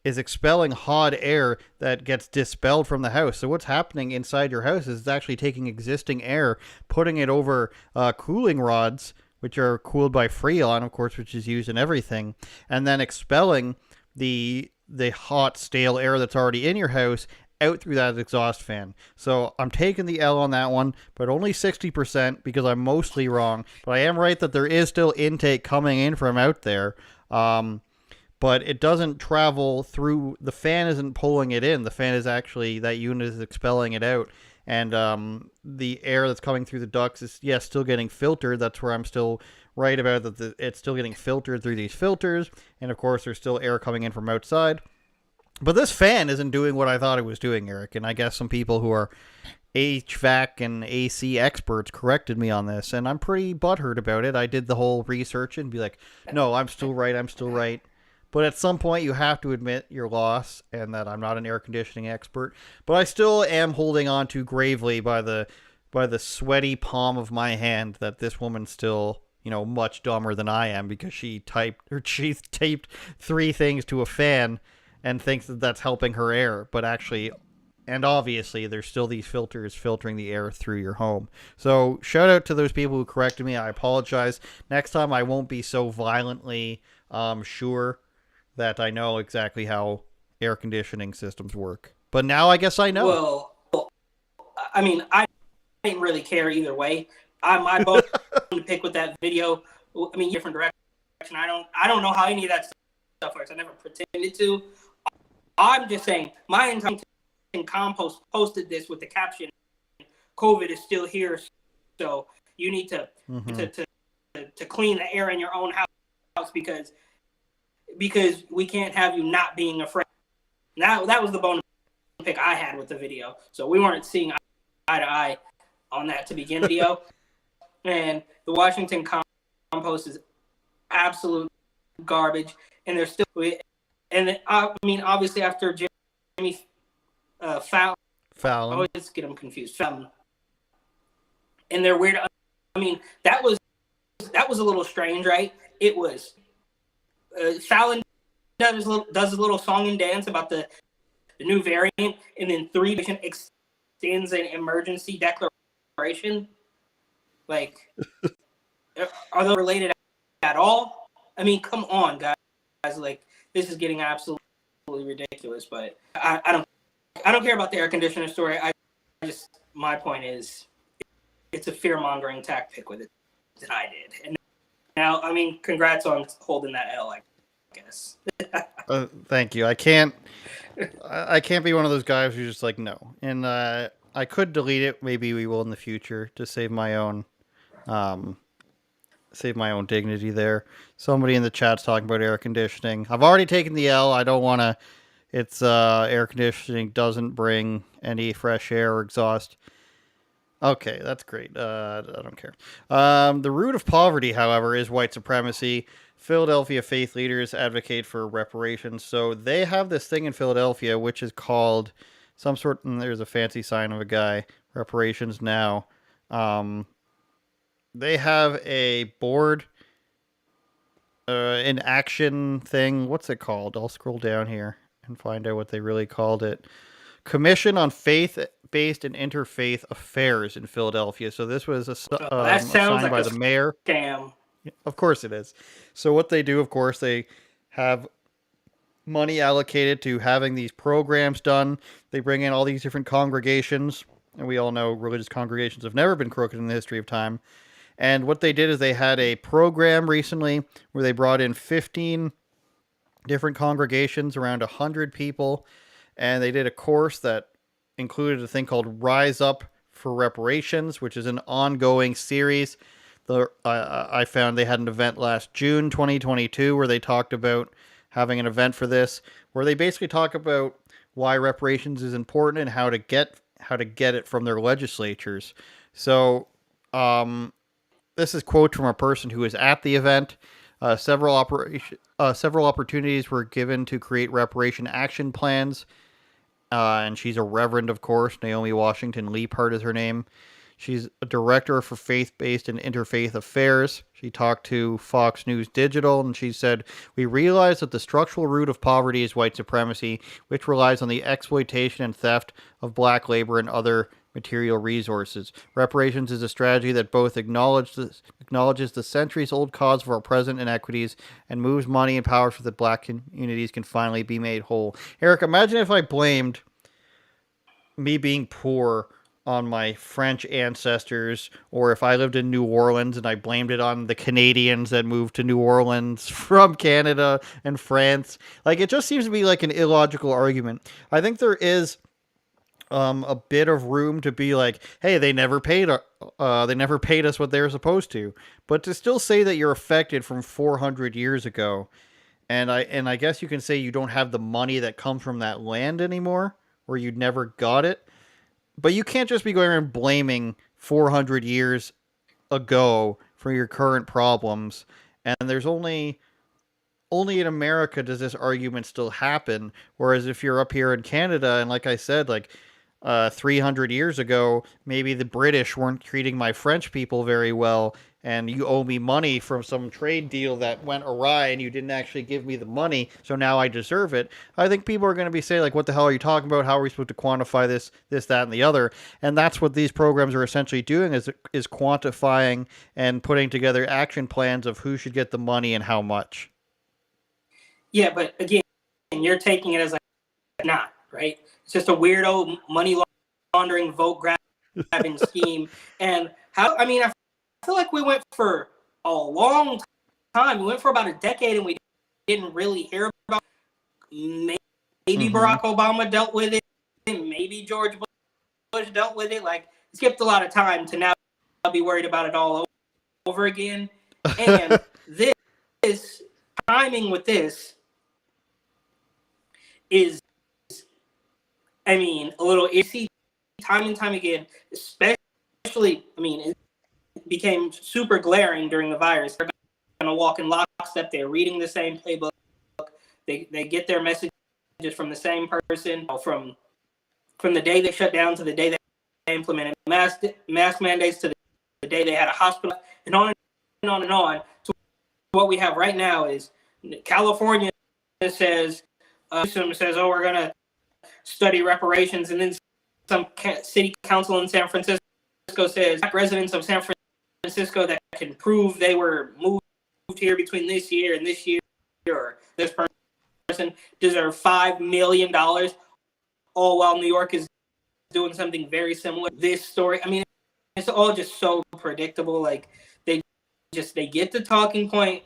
is expelling hot air that gets dispelled from the house. So what's happening inside your house is it's actually taking existing air, putting it over cooling rods, which are cooled by Freon, of course, which is used in everything, and then expelling the hot, stale air that's already in your house out through that exhaust fan. So I'm taking the L on that one, but only 60% because I'm mostly wrong. But I am right that there is still intake coming in from out there. But it doesn't travel through, the fan isn't pulling it in. The fan is actually, that unit is expelling it out. And the air that's coming through the ducts is, yes, still getting filtered. That's where I'm still right about that. It's still getting filtered through these filters. And of course, there's still air coming in from outside. But this fan isn't doing what I thought it was doing, Eric. And I guess some people who are HVAC and AC experts corrected me on this. And I'm pretty butthurt about it. I did the whole research and be like, no, I'm still right. But at some point, you have to admit your loss and that I'm not an air conditioning expert. But I still am holding on to gravely by the sweaty palm of my hand that this woman's still, much dumber than I am because she taped 3 things to a fan and thinks that that's helping her air. But actually, and obviously, there's still these filters filtering the air through your home. So shout out to those people who corrected me. I apologize. Next time, I won't be so violently sure that I know exactly how air conditioning systems work. But now I guess I know.
Well, I mean, I didn't really care either way. My bone to pick with that video. I mean, different direction. I don't know how any of that stuff works. I never pretended to. I'm just saying, my entire compost posted this with the caption, "COVID is still here." So You need to
Mhm.
to clean the air in your own house because we can't have you not being afraid. Now that was the bone pick I had with the video. So we weren't seeing eye to eye on that to begin video. And the Washington Compost is absolute garbage. And they're still, and I mean, obviously after Jimmy Fallon, I
Fallon.
always get them confused. Fallon. And they're weird. I mean, that was a little strange, right? It was Fallon does a little song and dance about the new variant, and then 3 extends an emergency declaration. Like, are those related at all? I mean, come on, guys. Like, this is getting absolutely ridiculous. But I don't care about the air conditioner story. My point is, it's a fear mongering tactic with it that I did. And now, I mean, congrats on holding that L, I guess.
Thank you. I can't be one of those guys who's just like no. And I could delete it. Maybe we will in the future to save my own dignity there. Somebody in the chat's talking about air conditioning. I've already taken the L. I don't want to. It's air conditioning doesn't bring any fresh air or exhaust. Okay, that's great. I don't care. The root of poverty, however, is white supremacy. Philadelphia faith leaders advocate for reparations. So they have this thing in Philadelphia, which is called some sort. And there's a fancy sign of a guy. Reparations Now. They have a board, an action thing. What's it called? I'll scroll down here and find out what they really called it. Commission on Faith-Based and Interfaith Affairs in Philadelphia. So this was
That sounds
assigned
like
by the mayor.
Scam.
Of course it is. So what they do, of course, they have money allocated to having these programs done. They bring in all these different congregations, and we all know religious congregations have never been crooked in the history of time. And what they did is they had a program recently where they brought in 15 different congregations, around 100 people, and they did a course that included a thing called Rise Up for Reparations, which is an ongoing series. I found they had an event last June 2022 where they talked about having an event for this, where they basically talk about why reparations is important and how to get it from their legislatures. So this is quote from a person who was at the event. Several opportunities were given to create reparation action plans. And she's a reverend, of course. Naomi Washington Leapart is her name. She's a director for faith-based and interfaith affairs. She talked to Fox News Digital, and she said, "We realize that the structural root of poverty is white supremacy, which relies on the exploitation and theft of black labor and other material resources. Reparations is a strategy that both acknowledges the centuries-old cause of our present inequities and moves money and power so that black communities can finally be made whole." Eric, imagine if I blamed me being poor on my French ancestors, or if I lived in New Orleans and I blamed it on the Canadians that moved to New Orleans from Canada and France. Like, it just seems to be like an illogical argument. I think there is a bit of room to be like, hey, they never paid us what they were supposed to. But to still say that you're affected from 400 years ago, and I guess you can say you don't have the money that comes from that land anymore, or you never got it. But you can't just be going around blaming 400 years ago for your current problems. And there's only in America does this argument still happen. Whereas if you're up here in Canada, and like I said, like 300 years ago, maybe the British weren't treating my French people very well, and you owe me money from some trade deal that went awry, and you didn't actually give me the money, so now I deserve it. I think people are going to be saying, like, what the hell are you talking about? How are we supposed to quantify this, that, and the other? And that's what these programs are essentially doing, is quantifying and putting together action plans of who should get the money and how much.
Yeah, but again, you're taking it as like not, right? It's just a weirdo money laundering, vote grabbing scheme. And I feel like we went for a long time. We went for about a decade, and we didn't really hear about it. Maybe Barack Obama dealt with it. Maybe George Bush dealt with it. Like, it skipped a lot of time to now be worried about it all over again. And this timing with this is, I mean, a little iffy time and time again, especially, I mean, it became super glaring during the virus. They're going to walk in lockstep. They're reading the same playbook. They get their messages from the same person from the day they shut down to the day they implemented mask mandates to the day they had a hospital, and on and on and on. So what we have right now is California says, oh, we're going to study reparations, and then some city council in San Francisco says residents of San Francisco that can prove they were moved here between this year and this year, or this person deserve $5 million, all while New York is doing something very similar. This story, I mean, it's all just so predictable. Like they get the talking point,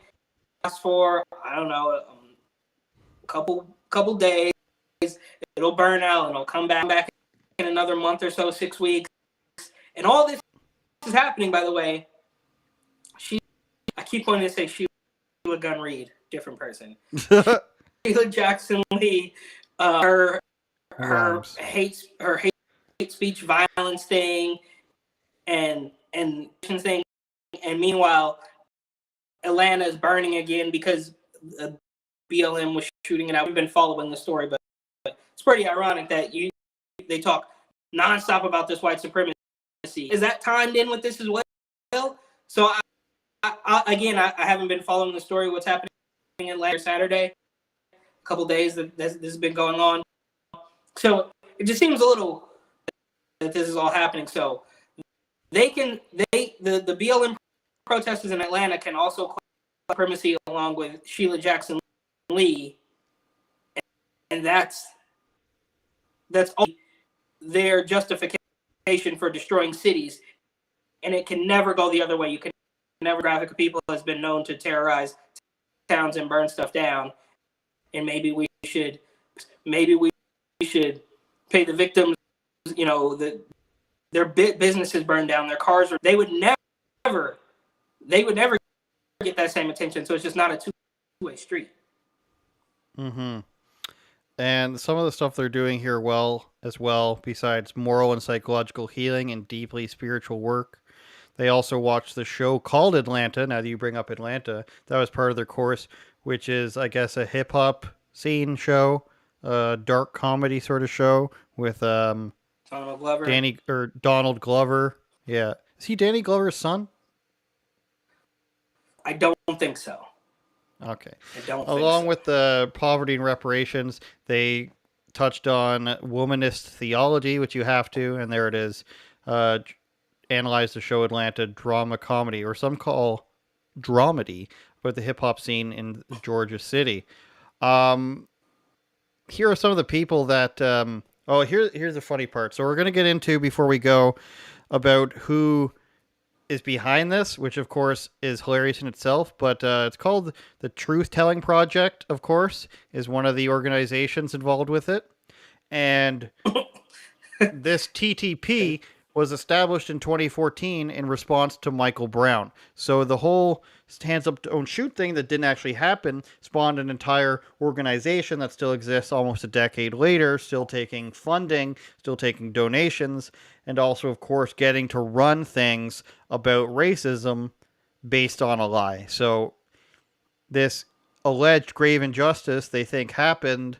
ask for, I don't know, a couple days, it'll burn out and it'll come back in another month or so, 6 weeks. And all this is happening, by the way. I keep wanting to say Sheila Gunn Reid, different person. Sheila Jackson Lee, her hate speech violence thing, and thing, and meanwhile, Atlanta is burning again because BLM was shooting it out. We've been following the story, but it's pretty ironic that they talk nonstop about this white supremacy. Is that timed in with this as well? So I haven't been following the story. What's happening in Atlanta Saturday? A couple days that this has been going on. So it just seems a little that this is all happening. So the BLM protesters in Atlanta can also claim supremacy along with Sheila Jackson Lee, and that's all their justification for destroying cities. And it can never go the other way. You can never. Graphic of people has been known to terrorize towns and burn stuff down, and maybe we should pay the victims. You know, their businesses burned down, their cars. They would never get that same attention. So it's just not a two-way street.
Mm-hmm. And some of the stuff they're doing here as well, besides moral and psychological healing and deeply spiritual work, they also watched the show called Atlanta. Now that you bring up Atlanta, that was part of their course, which is, I guess, a hip-hop scene show, dark comedy sort of show with
Donald Glover.
Donald Glover. Yeah. Is he Danny Glover's son?
I don't think so.
Okay.
Along
with the poverty and reparations, they touched on womanist theology, which you have to, and there it is. Analyze the show Atlanta drama comedy, or some call dramedy, about the hip hop scene in Georgia City. Here are some of the people that. Here's the funny part. So we're going to get into, before we go, about who is behind this, which of course is hilarious in itself, but it's called the Truth Telling Project, of course, is one of the organizations involved with it. And this TTP was established in 2014 in response to Michael Brown. So the whole hands up don't shoot thing that didn't actually happen spawned an entire organization that still exists almost a decade later, still taking funding, still taking donations, and also, of course, getting to run things about racism based on a lie. So this alleged grave injustice they think happened,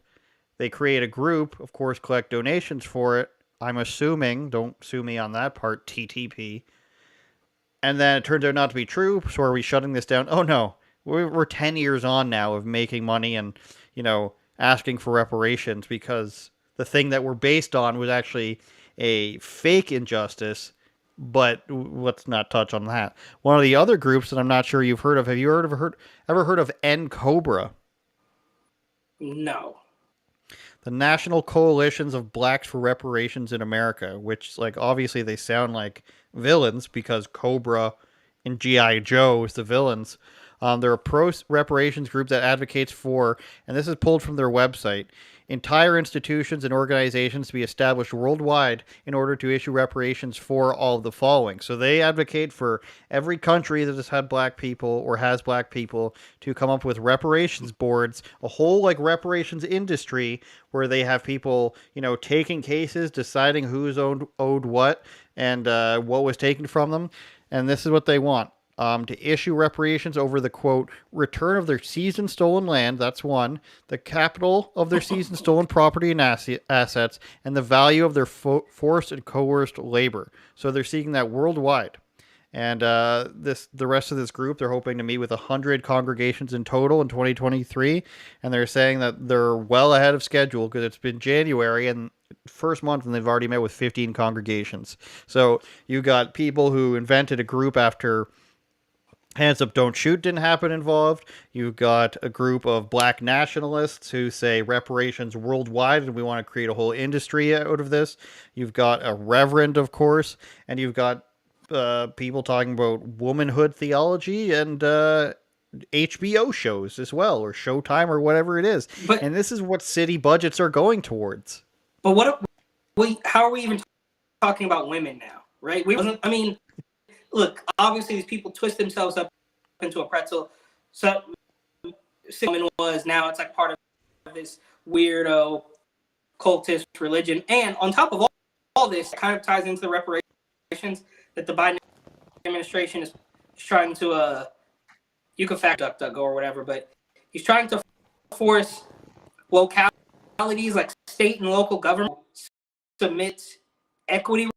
they create a group, of course, collect donations for it. I'm assuming, don't sue me on that part, TTP. And then it turns out not to be true, so are we shutting this down? Oh no, we're 10 years on now of making money and, asking for reparations because the thing that we're based on was actually a fake injustice, but let's not touch on that. One of the other groups that I'm not sure you've heard of, have you ever heard of NCOBRA?
No.
The National Coalitions of Blacks for Reparations in America, which, obviously they sound like villains because Cobra and G.I. Joe is the villains. They're a pro-reparations group that advocates for, and this is pulled from their website, entire institutions and organizations to be established worldwide in order to issue reparations for all of the following. So they advocate for every country that has had black people or has black people to come up with reparations boards, a whole like reparations industry where they have people, taking cases, deciding who's owed what and what was taken from them. And this is what they want. To issue reparations over the, quote, return of their seized and stolen land, that's one, the capital of their seized and stolen property and assets, and the value of their forced and coerced labor. So they're seeking that worldwide. And the rest of this group, they're hoping to meet with 100 congregations in total in 2023. And they're saying that they're well ahead of schedule because it's been January and first month and they've already met with 15 congregations. So you got people who invented a group after Hands Up, Don't Shoot didn't happen involved. You've got a group of black nationalists who say reparations worldwide and we want to create a whole industry out of this. You've got a reverend, of course, and you've got people talking about womanhood theology and HBO shows as well, or Showtime or whatever it is. And this is what city budgets are going towards.
But how are we even talking about women now, right? Look, obviously these people twist themselves up into a pretzel. So women was, now it's like part of this weirdo cultist religion. And on top of all this, it kind of ties into the reparations that the Biden administration is trying to, you can fact DuckDuckGo or whatever, but he's trying to force localities like state and local government submit equity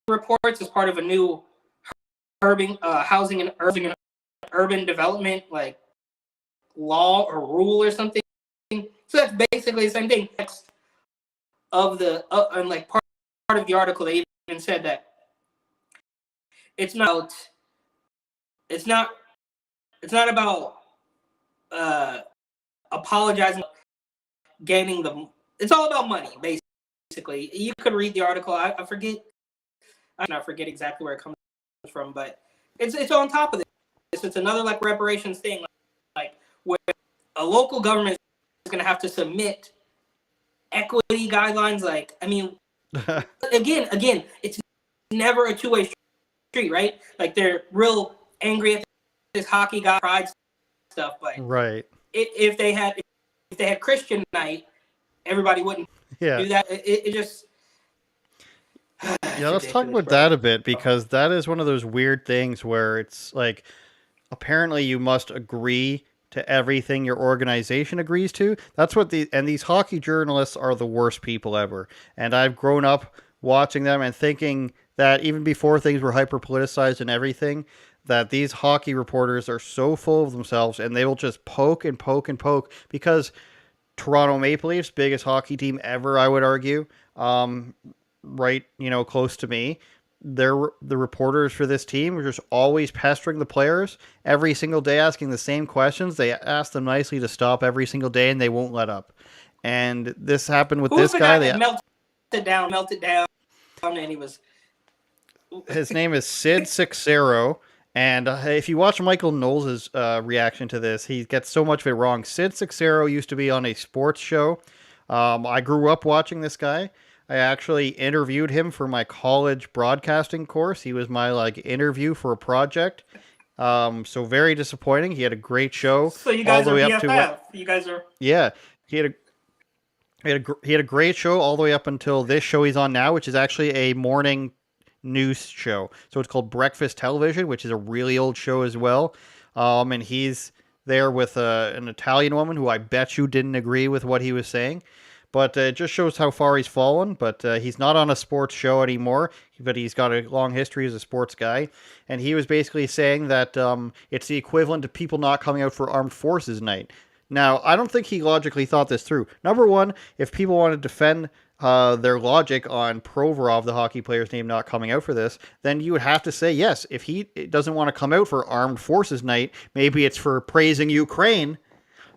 reports as part of a new housing and urban development like law or rule or something. So that's basically the same thing. Text of the and like part of the article, they even said that it's not about apologizing, gaining the. It's all about money, basically. You could read the article. I forget exactly where it comes from, but it's on top of this. It's another like reparations thing, like where a local government is going to have to submit equity guidelines. Like, I mean, again, it's never a two-way street, right? Like they're real angry at this hockey guy pride stuff, but
right.
If they had Christian night, everybody wouldn't do that. It just.
Yeah, let's talk about that a bit, because that is one of those weird things where it's like, apparently you must agree to everything your organization agrees to. That's what these hockey journalists are the worst people ever. And I've grown up watching them and thinking that even before things were hyper politicized and everything, that these hockey reporters are so full of themselves and they will just poke and poke and poke, because Toronto Maple Leafs, biggest hockey team ever, I would argue, right, close to me. The reporters for this team are just always pestering the players every single day, asking the same questions. They ask them nicely to stop every single day, and they won't let up. And this happened with this guy. They melted
down, and he was.
His name is Sid Sixero, and if you watch Michael Knowles' reaction to this, he gets so much of it wrong. Sid Sixero used to be on a sports show. I grew up watching this guy. I actually interviewed him for my college broadcasting course. He was my interview for a project. So very disappointing. He had a great show.
So you guys all the way up to you guys are.
Yeah, he had a great show all the way up until this show he's on now, which is actually a morning news show. So it's called Breakfast Television, which is a really old show as well. And he's there with an Italian woman who I bet you didn't agree with what he was saying. But it just shows how far he's fallen. But he's not on a sports show anymore. But he's got a long history as a sports guy. And he was basically saying that it's the equivalent of people not coming out for Armed Forces Night. Now, I don't think he logically thought this through. Number one, if people want to defend their logic on Provorov, the hockey player's name, not coming out for this, then you would have to say, yes, if he doesn't want to come out for Armed Forces Night, maybe it's for praising Ukraine,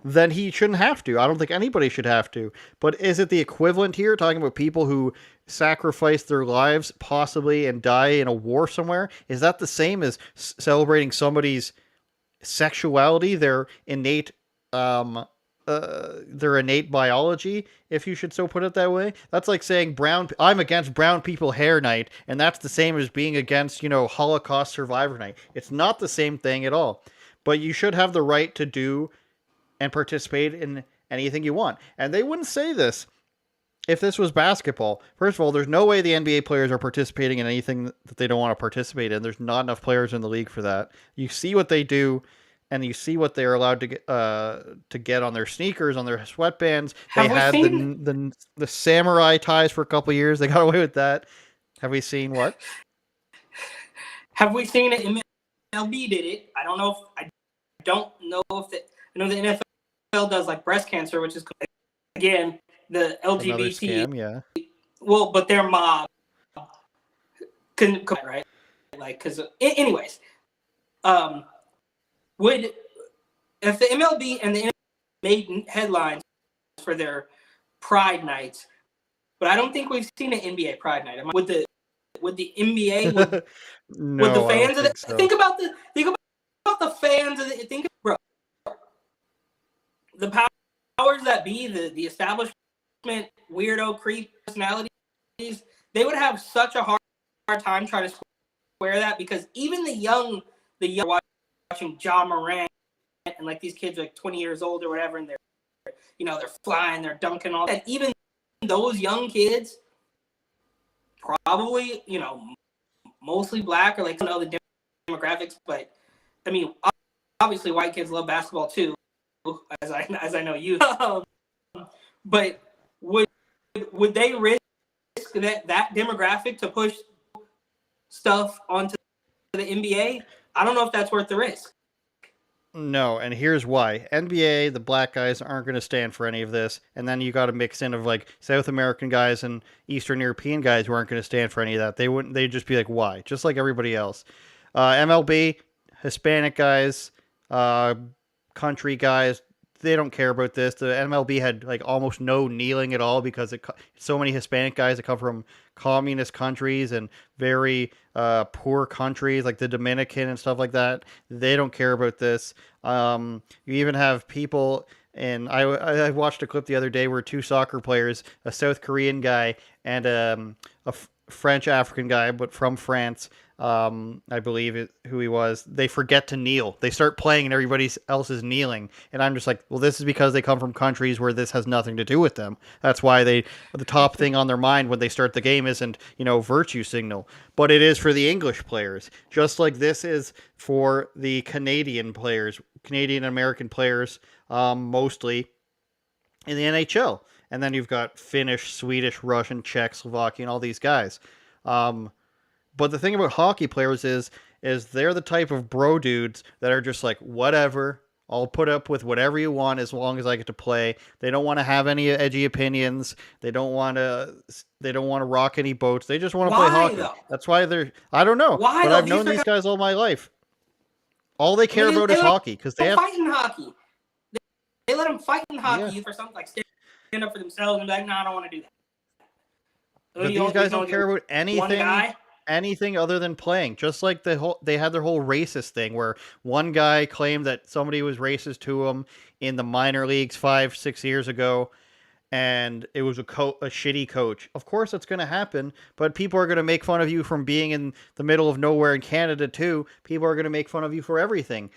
then he shouldn't have to. I don't think anybody should have to. But is it the equivalent here, talking about people who sacrifice their lives, possibly, and die in a war somewhere? Is that the same as celebrating somebody's sexuality, their innate their innate biology, if you should so put it that way. That's like saying I'm against brown people hair night, and that's the same as being against, Holocaust survivor night. It's not the same thing at all. But you should have the right to do and participate in anything you want. And they wouldn't say this if this was basketball. First of all, there's no way the NBA players are participating in anything that they don't want to participate in. There's not enough players in the league for that. You see what they do, and you see what they're allowed to get on their sneakers, on their sweatbands. They had the samurai ties for a couple of years. They got away with that. Have we seen what?
Have we seen it? MLB did it. I don't know if I know the NFL does like breast cancer, which is again the LGBT.
Scam, yeah.
Well, but their mob right? Like, because anyways, would if the MLB and the NBA made headlines for their Pride nights, but I don't think we've seen an NBA Pride night. Would the NBA
no,
would the fans of the
so.
think about the fans of the bro, the powers that be, the establishment, weirdo creep personalities, they would have such a hard time trying to square that, because even the young watching Ja Morant and like these kids are like 20 years old or whatever, and they're flying, they're dunking all that. Even those young kids, probably mostly black, or like some other demographics, but I mean obviously white kids love basketball too, as I know you. But would they risk that demographic to push stuff onto the NBA? I don't know if that's worth the risk.
No, and here's why. NBA, the black guys aren't going to stand for any of this, and then you got to mix in of like South American guys and Eastern European guys who aren't going to stand for any of that. They'd just be like, why? Just like everybody else. MLB, Hispanic guys, country guys, they don't care about this. The MLB had like almost no kneeling at all because so many Hispanic guys that come from communist countries and very poor countries like the Dominican and stuff like that. They don't care about this. You even have people, and I watched a clip the other day where two soccer players, a South Korean guy and a French African guy, but from France, I believe who he was, they forget to kneel. They start playing and everybody else is kneeling. And I'm just like, well, this is because they come from countries where this has nothing to do with them. That's why the top thing on their mind when they start the game isn't, virtue signal, but it is for the English players. Just like this is for the Canadian players, Canadian American players, mostly in the NHL. And then you've got Finnish, Swedish, Russian, Czech, Slovakian, all these guys. But the thing about hockey players is they're the type of bro dudes that are just like, whatever, I'll put up with whatever you want as long as I get to play. They don't want to have any edgy opinions. They don't want to rock any boats. They just want to play hockey.
Though?
That's why I don't know.
Why,
but
though?
I've known these guys all my life. All they care about is hockey, because they
fight in hockey. They let them fight in hockey for something like stand up for themselves and be like, no, I don't want to do that.
But these guys don't care about anything other than playing. Just like they had their whole racist thing where one guy claimed that somebody was racist to him in the minor leagues 5-6 years ago, and it was a shitty coach. Of course that's going to happen, but people are going to make fun of you from being in the middle of nowhere in Canada too. People are going to make fun of you for everything.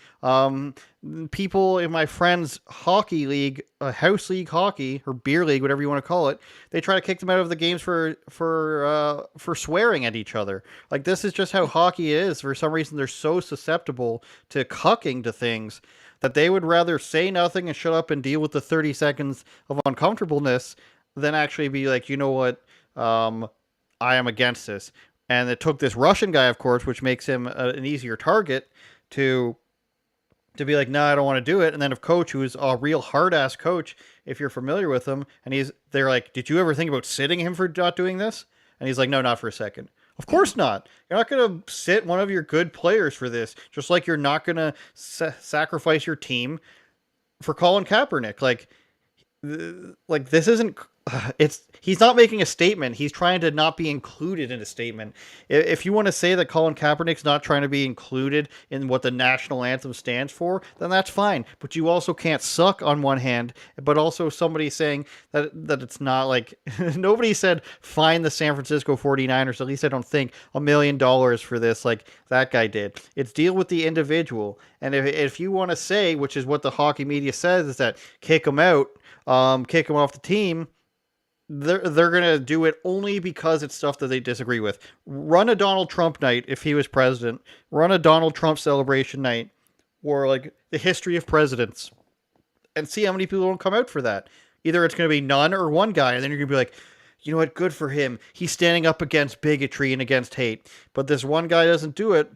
People in my friend's hockey league, house league hockey or beer league, whatever you want to call it, they try to kick them out of the games for swearing at each other. Like, this is just how hockey is. For some reason, they're so susceptible to cucking to things that they would rather say nothing and shut up and deal with the 30 seconds of uncomfortableness than actually be like, you know what, I am against this. And it took this Russian guy, of course, which makes him an easier target to be like, no, I don't want to do it. And then a coach who is a real hard-ass coach, if you're familiar with him, and they're like, did you ever think about sitting him for not doing this? And he's like, no, not for a second. Of course not. You're not going to sit one of your good players for this, just like you're not going to sacrifice your team for Colin Kaepernick. Like this isn't he's not making a statement. He's trying to not be included in a statement. If you want to say that Colin Kaepernick's not trying to be included in what the national anthem stands for, then that's fine. But you also can't suck on one hand, but also somebody saying that it's not like nobody said fine the San Francisco 49ers, at least I don't think, $1 million for this like that guy did. It's deal with the individual. And if you want to say, which is what the hockey media says, is that kick him out, kick him off the team, they're gonna do it only because it's stuff that they disagree with. Run a Donald Trump night if he was president. Run a Donald Trump celebration night, or like the history of presidents, and see how many people don't come out for that. Either it's gonna be none or one guy, and then you're gonna be like, you know what, good for him. He's standing up against bigotry and against hate. But this one guy doesn't do it,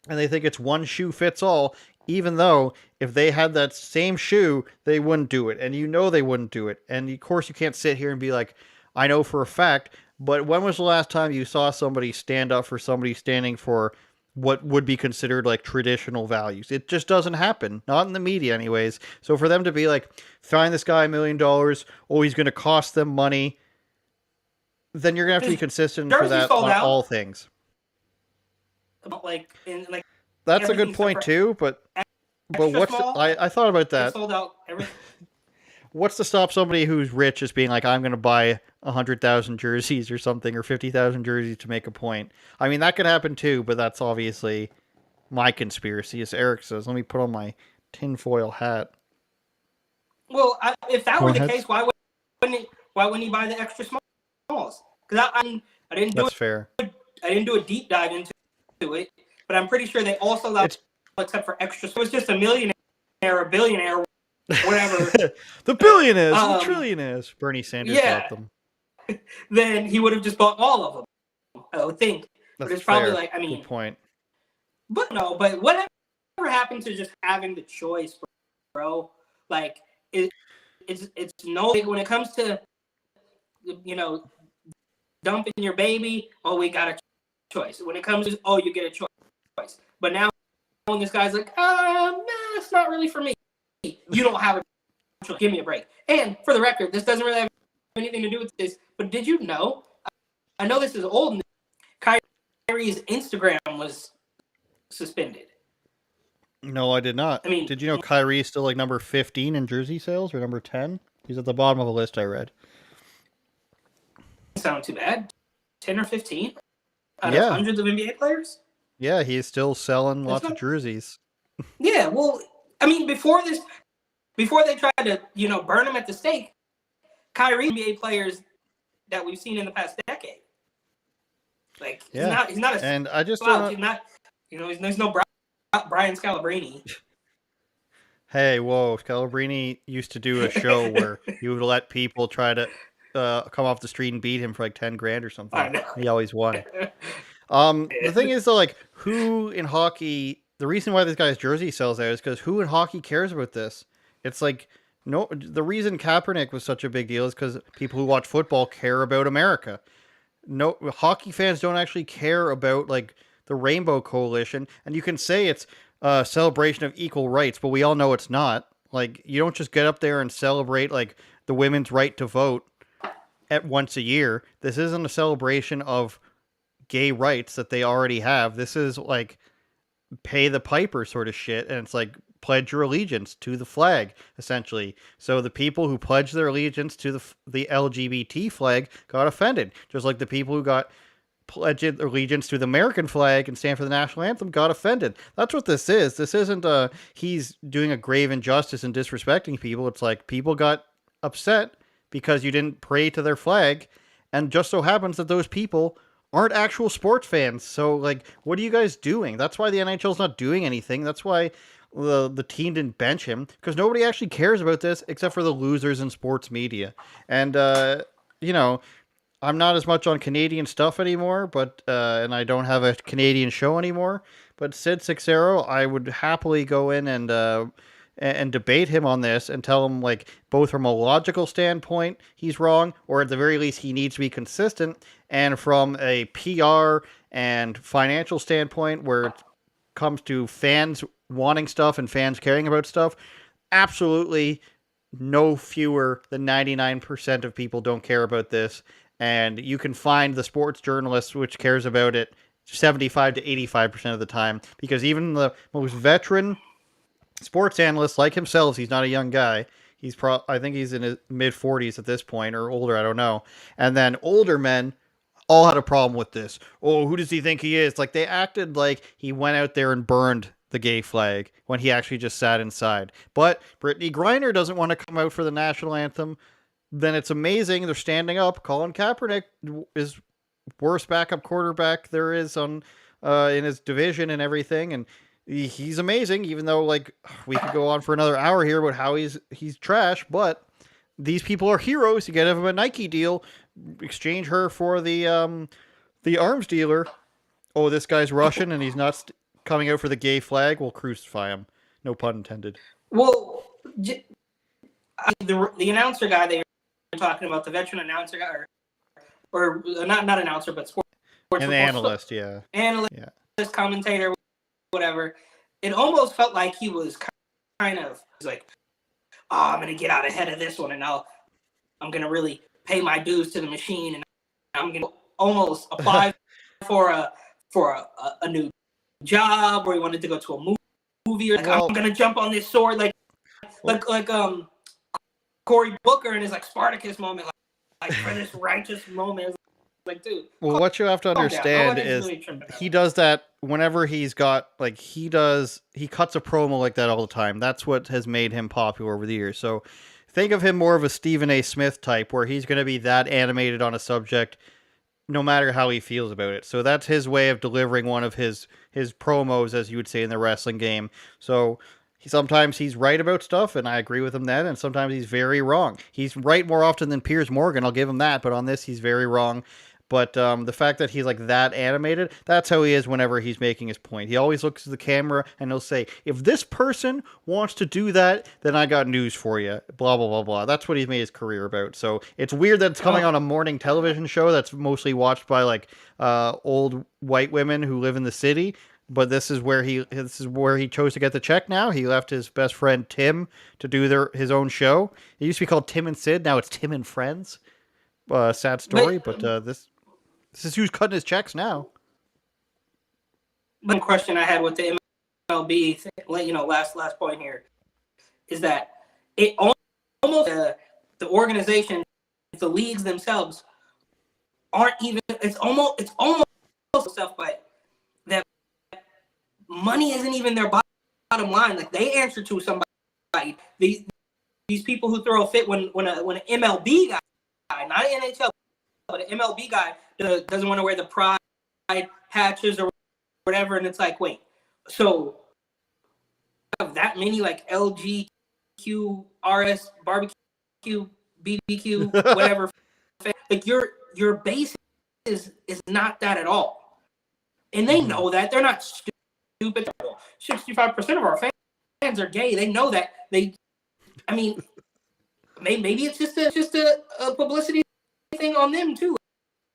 and they think it's one shoe fits all, even though if they had that same shoe, they wouldn't do it. And you know they wouldn't do it. And of course, you can't sit here and be like, I know for a fact, but when was the last time you saw somebody stand up for somebody standing for what would be considered like traditional values? It just doesn't happen. Not in the media, anyways. So for them to be like, find this guy $1 million, oh, he's going to cost them money, then you're going to have to be consistent for that on all things. That's a good point too, but what's I thought about that.
Sold out everything.
What's to stop somebody who's rich just being like, I'm going to buy 100,000 jerseys or something, or 50,000 jerseys to make a point? I mean, that could happen too, but that's obviously my conspiracy, as Eric says. Let me put on my tinfoil hat.
Well, if that were the case, why wouldn't he buy the extra smalls? Because I didn't do
That's fair.
I didn't do a deep dive into it, but I'm pretty sure they also allowed, except for extra. So it's just a millionaire, a billionaire, whatever.
The billionaires, the trillionaires. Bernie Sanders bought them.
Then he would have just bought all of them, I would think.
That's
but it's probably
fair.
like,
Good point.
But no, but whatever happened to just having the choice, bro? Like, it's no, when it comes to, dumping your baby, oh, we got a choice. When it comes to, oh, you get a choice. But now when this guy's like, nah, it's not really for me. You don't have a choice. Give me a break. And for the record, this doesn't really have anything to do with this, but did you know, I know this is old, Kyrie's Instagram was suspended.
No, I did not.
I mean,
did you know Kyrie's still like number 15 in jersey sales, or number 10? He's at the bottom of a list I read.
Sound too bad. 10 or 15 out of hundreds of NBA players.
Yeah, he's still selling lots of jerseys.
Yeah, well, I mean, before they tried to burn him at the stake, Kyrie NBA players that we've seen in the past decade, like he's not a,
and I just
he's not, he's no Brian Scalabrine.
Hey, whoa! Scalabrine used to do a show where he would let people try to come off the street and beat him for like 10 grand or something.
I know.
He always won. The thing is though, like, who in hockey, the reason why this guy's jersey sells out is because who in hockey cares about this? It's like, no, the reason Kaepernick was such a big deal is because people who watch football care about America. No, hockey fans don't actually care about like the Rainbow Coalition, and you can say it's a celebration of equal rights, but we all know it's not. Like, you don't just get up there and celebrate like the women's right to vote at once a year. This isn't a celebration of gay rights that they already have. This is like pay the piper sort of shit, and it's like pledge your allegiance to the flag, essentially. So the people who pledged their allegiance to the LGBT flag got offended, just like the people who got pledged allegiance to the American flag and stand for the national anthem got offended. That's what this is. This isn't he's doing a grave injustice and disrespecting people. It's like people got upset because you didn't pray to their flag, and just so happens that those people aren't actual sports fans. So, like, what are you guys doing? That's why the NHL's not doing anything. That's why the team didn't bench him, because nobody actually cares about this except for the losers in sports media. And, I'm not as much on Canadian stuff anymore, but and I don't have a Canadian show anymore. But Sid Sixero, I would happily go in and debate him on this and tell him, like, both from a logical standpoint, he's wrong, or at the very least, he needs to be consistent, and from a PR and financial standpoint, where it comes to fans wanting stuff and fans caring about stuff, absolutely no fewer than 99% of people don't care about this. And you can find the sports journalist which cares about it 75 to 85% of the time, because even the most veteran sports analysts like himself, he's not a young guy. I think he's in his mid 40s at this point, or older, I don't know. And then older men all had a problem with this. Oh, who does he think he is? Like, they acted like he went out there and burned the gay flag when he actually just sat inside. But Brittany Griner doesn't want to come out for the national anthem. Then it's amazing. They're standing up. Colin Kaepernick is worst backup quarterback there is on in his division and everything, and he's amazing. Even though, like, we could go on for another hour here about how he's trash, but these people are heroes. You get him a Nike deal, exchange her for the arms dealer. Oh, this guy's Russian and he's not coming out for the gay flag. We'll crucify him. No pun intended.
Well, the announcer guy that you're talking about, the veteran announcer guy, or not announcer, but sports
and analyst,
analyst, commentator, whatever. It almost felt like he was kind of like, oh, I'm gonna get out ahead of this one, and I'm gonna really pay my dues to the machine, and I'm gonna almost apply for a new job, or he wanted to go to a movie, or I'm gonna jump on this sword, like Cory Booker in his like Spartacus moment, like for this righteous moment. Like, dude.
Well, what you have to understand is he does that whenever he's got, like, he cuts a promo like that all the time. That's what has made him popular over the years. So think of him more of a Stephen A. Smith type, where he's going to be that animated on a subject no matter how he feels about it. So that's his way of delivering one of his promos, as you would say in the wrestling game. So sometimes he's right about stuff, and I agree with him then, and sometimes he's very wrong. He's right more often than Piers Morgan, I'll give him that, but on this he's very wrong. But the fact that he's like that animated, that's how he is whenever he's making his point. He always looks at the camera and he'll say, if this person wants to do that, then I got news for you. Blah, blah, blah, blah. That's what he's made his career about. So it's weird that it's coming on a morning television show that's mostly watched by like old white women who live in the city. But this is where he chose to get the check now. He left his best friend Tim to do his own show. It used to be called Tim and Sid. Now it's Tim and Friends. Sad story, but this is who's cutting his checks now.
One question I had with the MLB thing, last point here, is that it almost the organization, the leagues themselves aren't even. It's almost stuff, but that money isn't even their bottom line. Like, they answer to somebody. These people who throw a fit when an MLB guy, not an NHL, but an MLB guy doesn't want to wear the pride patches or whatever, and it's like, wait, so have that many like LGQRS barbecue BBQ whatever, like your base is not that at all, and they know that. They're not stupid. 65% of our fans are gay. They know that. Maybe it's just a publicity thing on them too.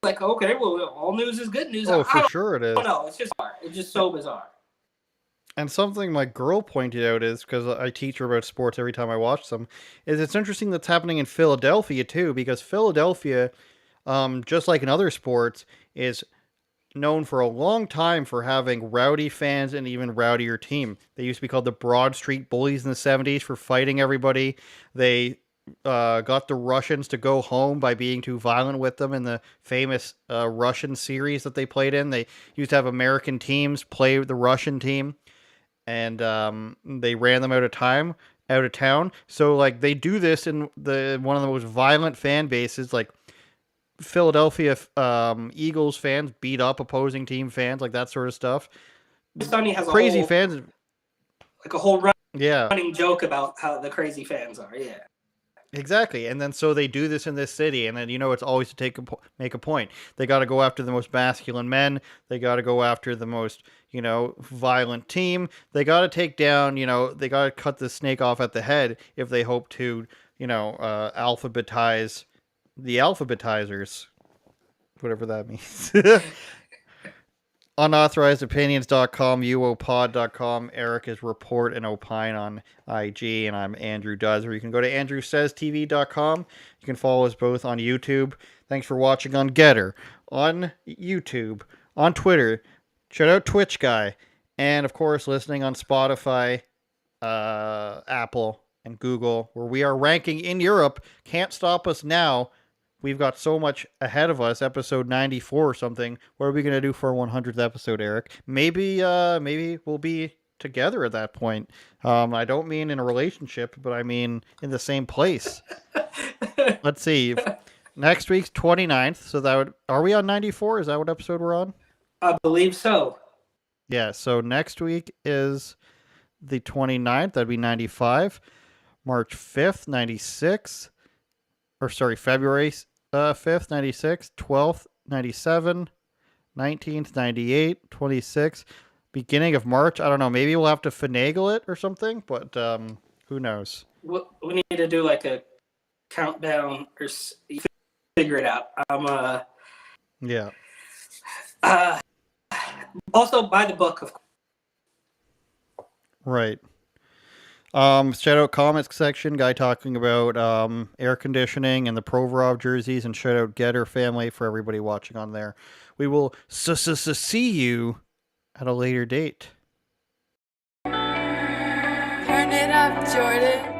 Like, okay, well, all news is good news.
Oh, for sure it is.
No, it's just bizarre. It's just so bizarre.
And something my girl pointed out is, because I teach her about sports every time I watch them, is it's interesting that's happening in Philadelphia too, because Philadelphia, just like in other sports, is known for a long time for having rowdy fans and even rowdier team. They used to be called the Broad Street Bullies in the 70s for fighting everybody. They got the Russians to go home by being too violent with them in the famous Russian series that they played in. They used to have American teams play the Russian team, and they ran them out of town. So like, they do this in one of the most violent fan bases. Like, Philadelphia Eagles fans beat up opposing team fans, like that sort of stuff.
Sonny has
crazy fans,
like a whole running joke about how the crazy fans are. Yeah.
Exactly, and then so they do this in this city, and then it's always to make a point. They got to go after the most masculine men. They got to go after the most violent team. They got to take down. They got to cut the snake off at the head if they hope to alphabetize the alphabetizers, whatever that means. UnauthorizedOpinions.com, uopod.com. Eric is Report and Opine on IG, and I'm Andrew Does. Or you can go to andrewsaystv.com. You can follow us both on YouTube. Thanks for watching on Getter, on YouTube, on Twitter. Shout out Twitch Guy. And, of course, listening on Spotify, Apple, and Google, where we are ranking in Europe. Can't stop us now. We've got so much ahead of us, episode 94 or something. What are we going to do for our 100th episode, Eric? Maybe we'll be together at that point. I don't mean in a relationship, but I mean in the same place. Let's see. Next week's 29th, so that would... Are we on 94? Is that what episode we're on?
I believe so.
Yeah, so next week is the 29th. That'd be 95. March 5th, 96. Or sorry, February 5th, 96, 12th, 97, 19th, 98, 26, beginning of March. I don't know. Maybe we'll have to finagle it or something, but who knows?
We need to do like a countdown or figure it out.
Yeah.
Also, buy the book, of course.
Right. Shout out comments section, guy talking about air conditioning and the Provorov jerseys, and shout out Getter family for everybody watching on there. We will see you at a later date.
Turn it up, Jordan.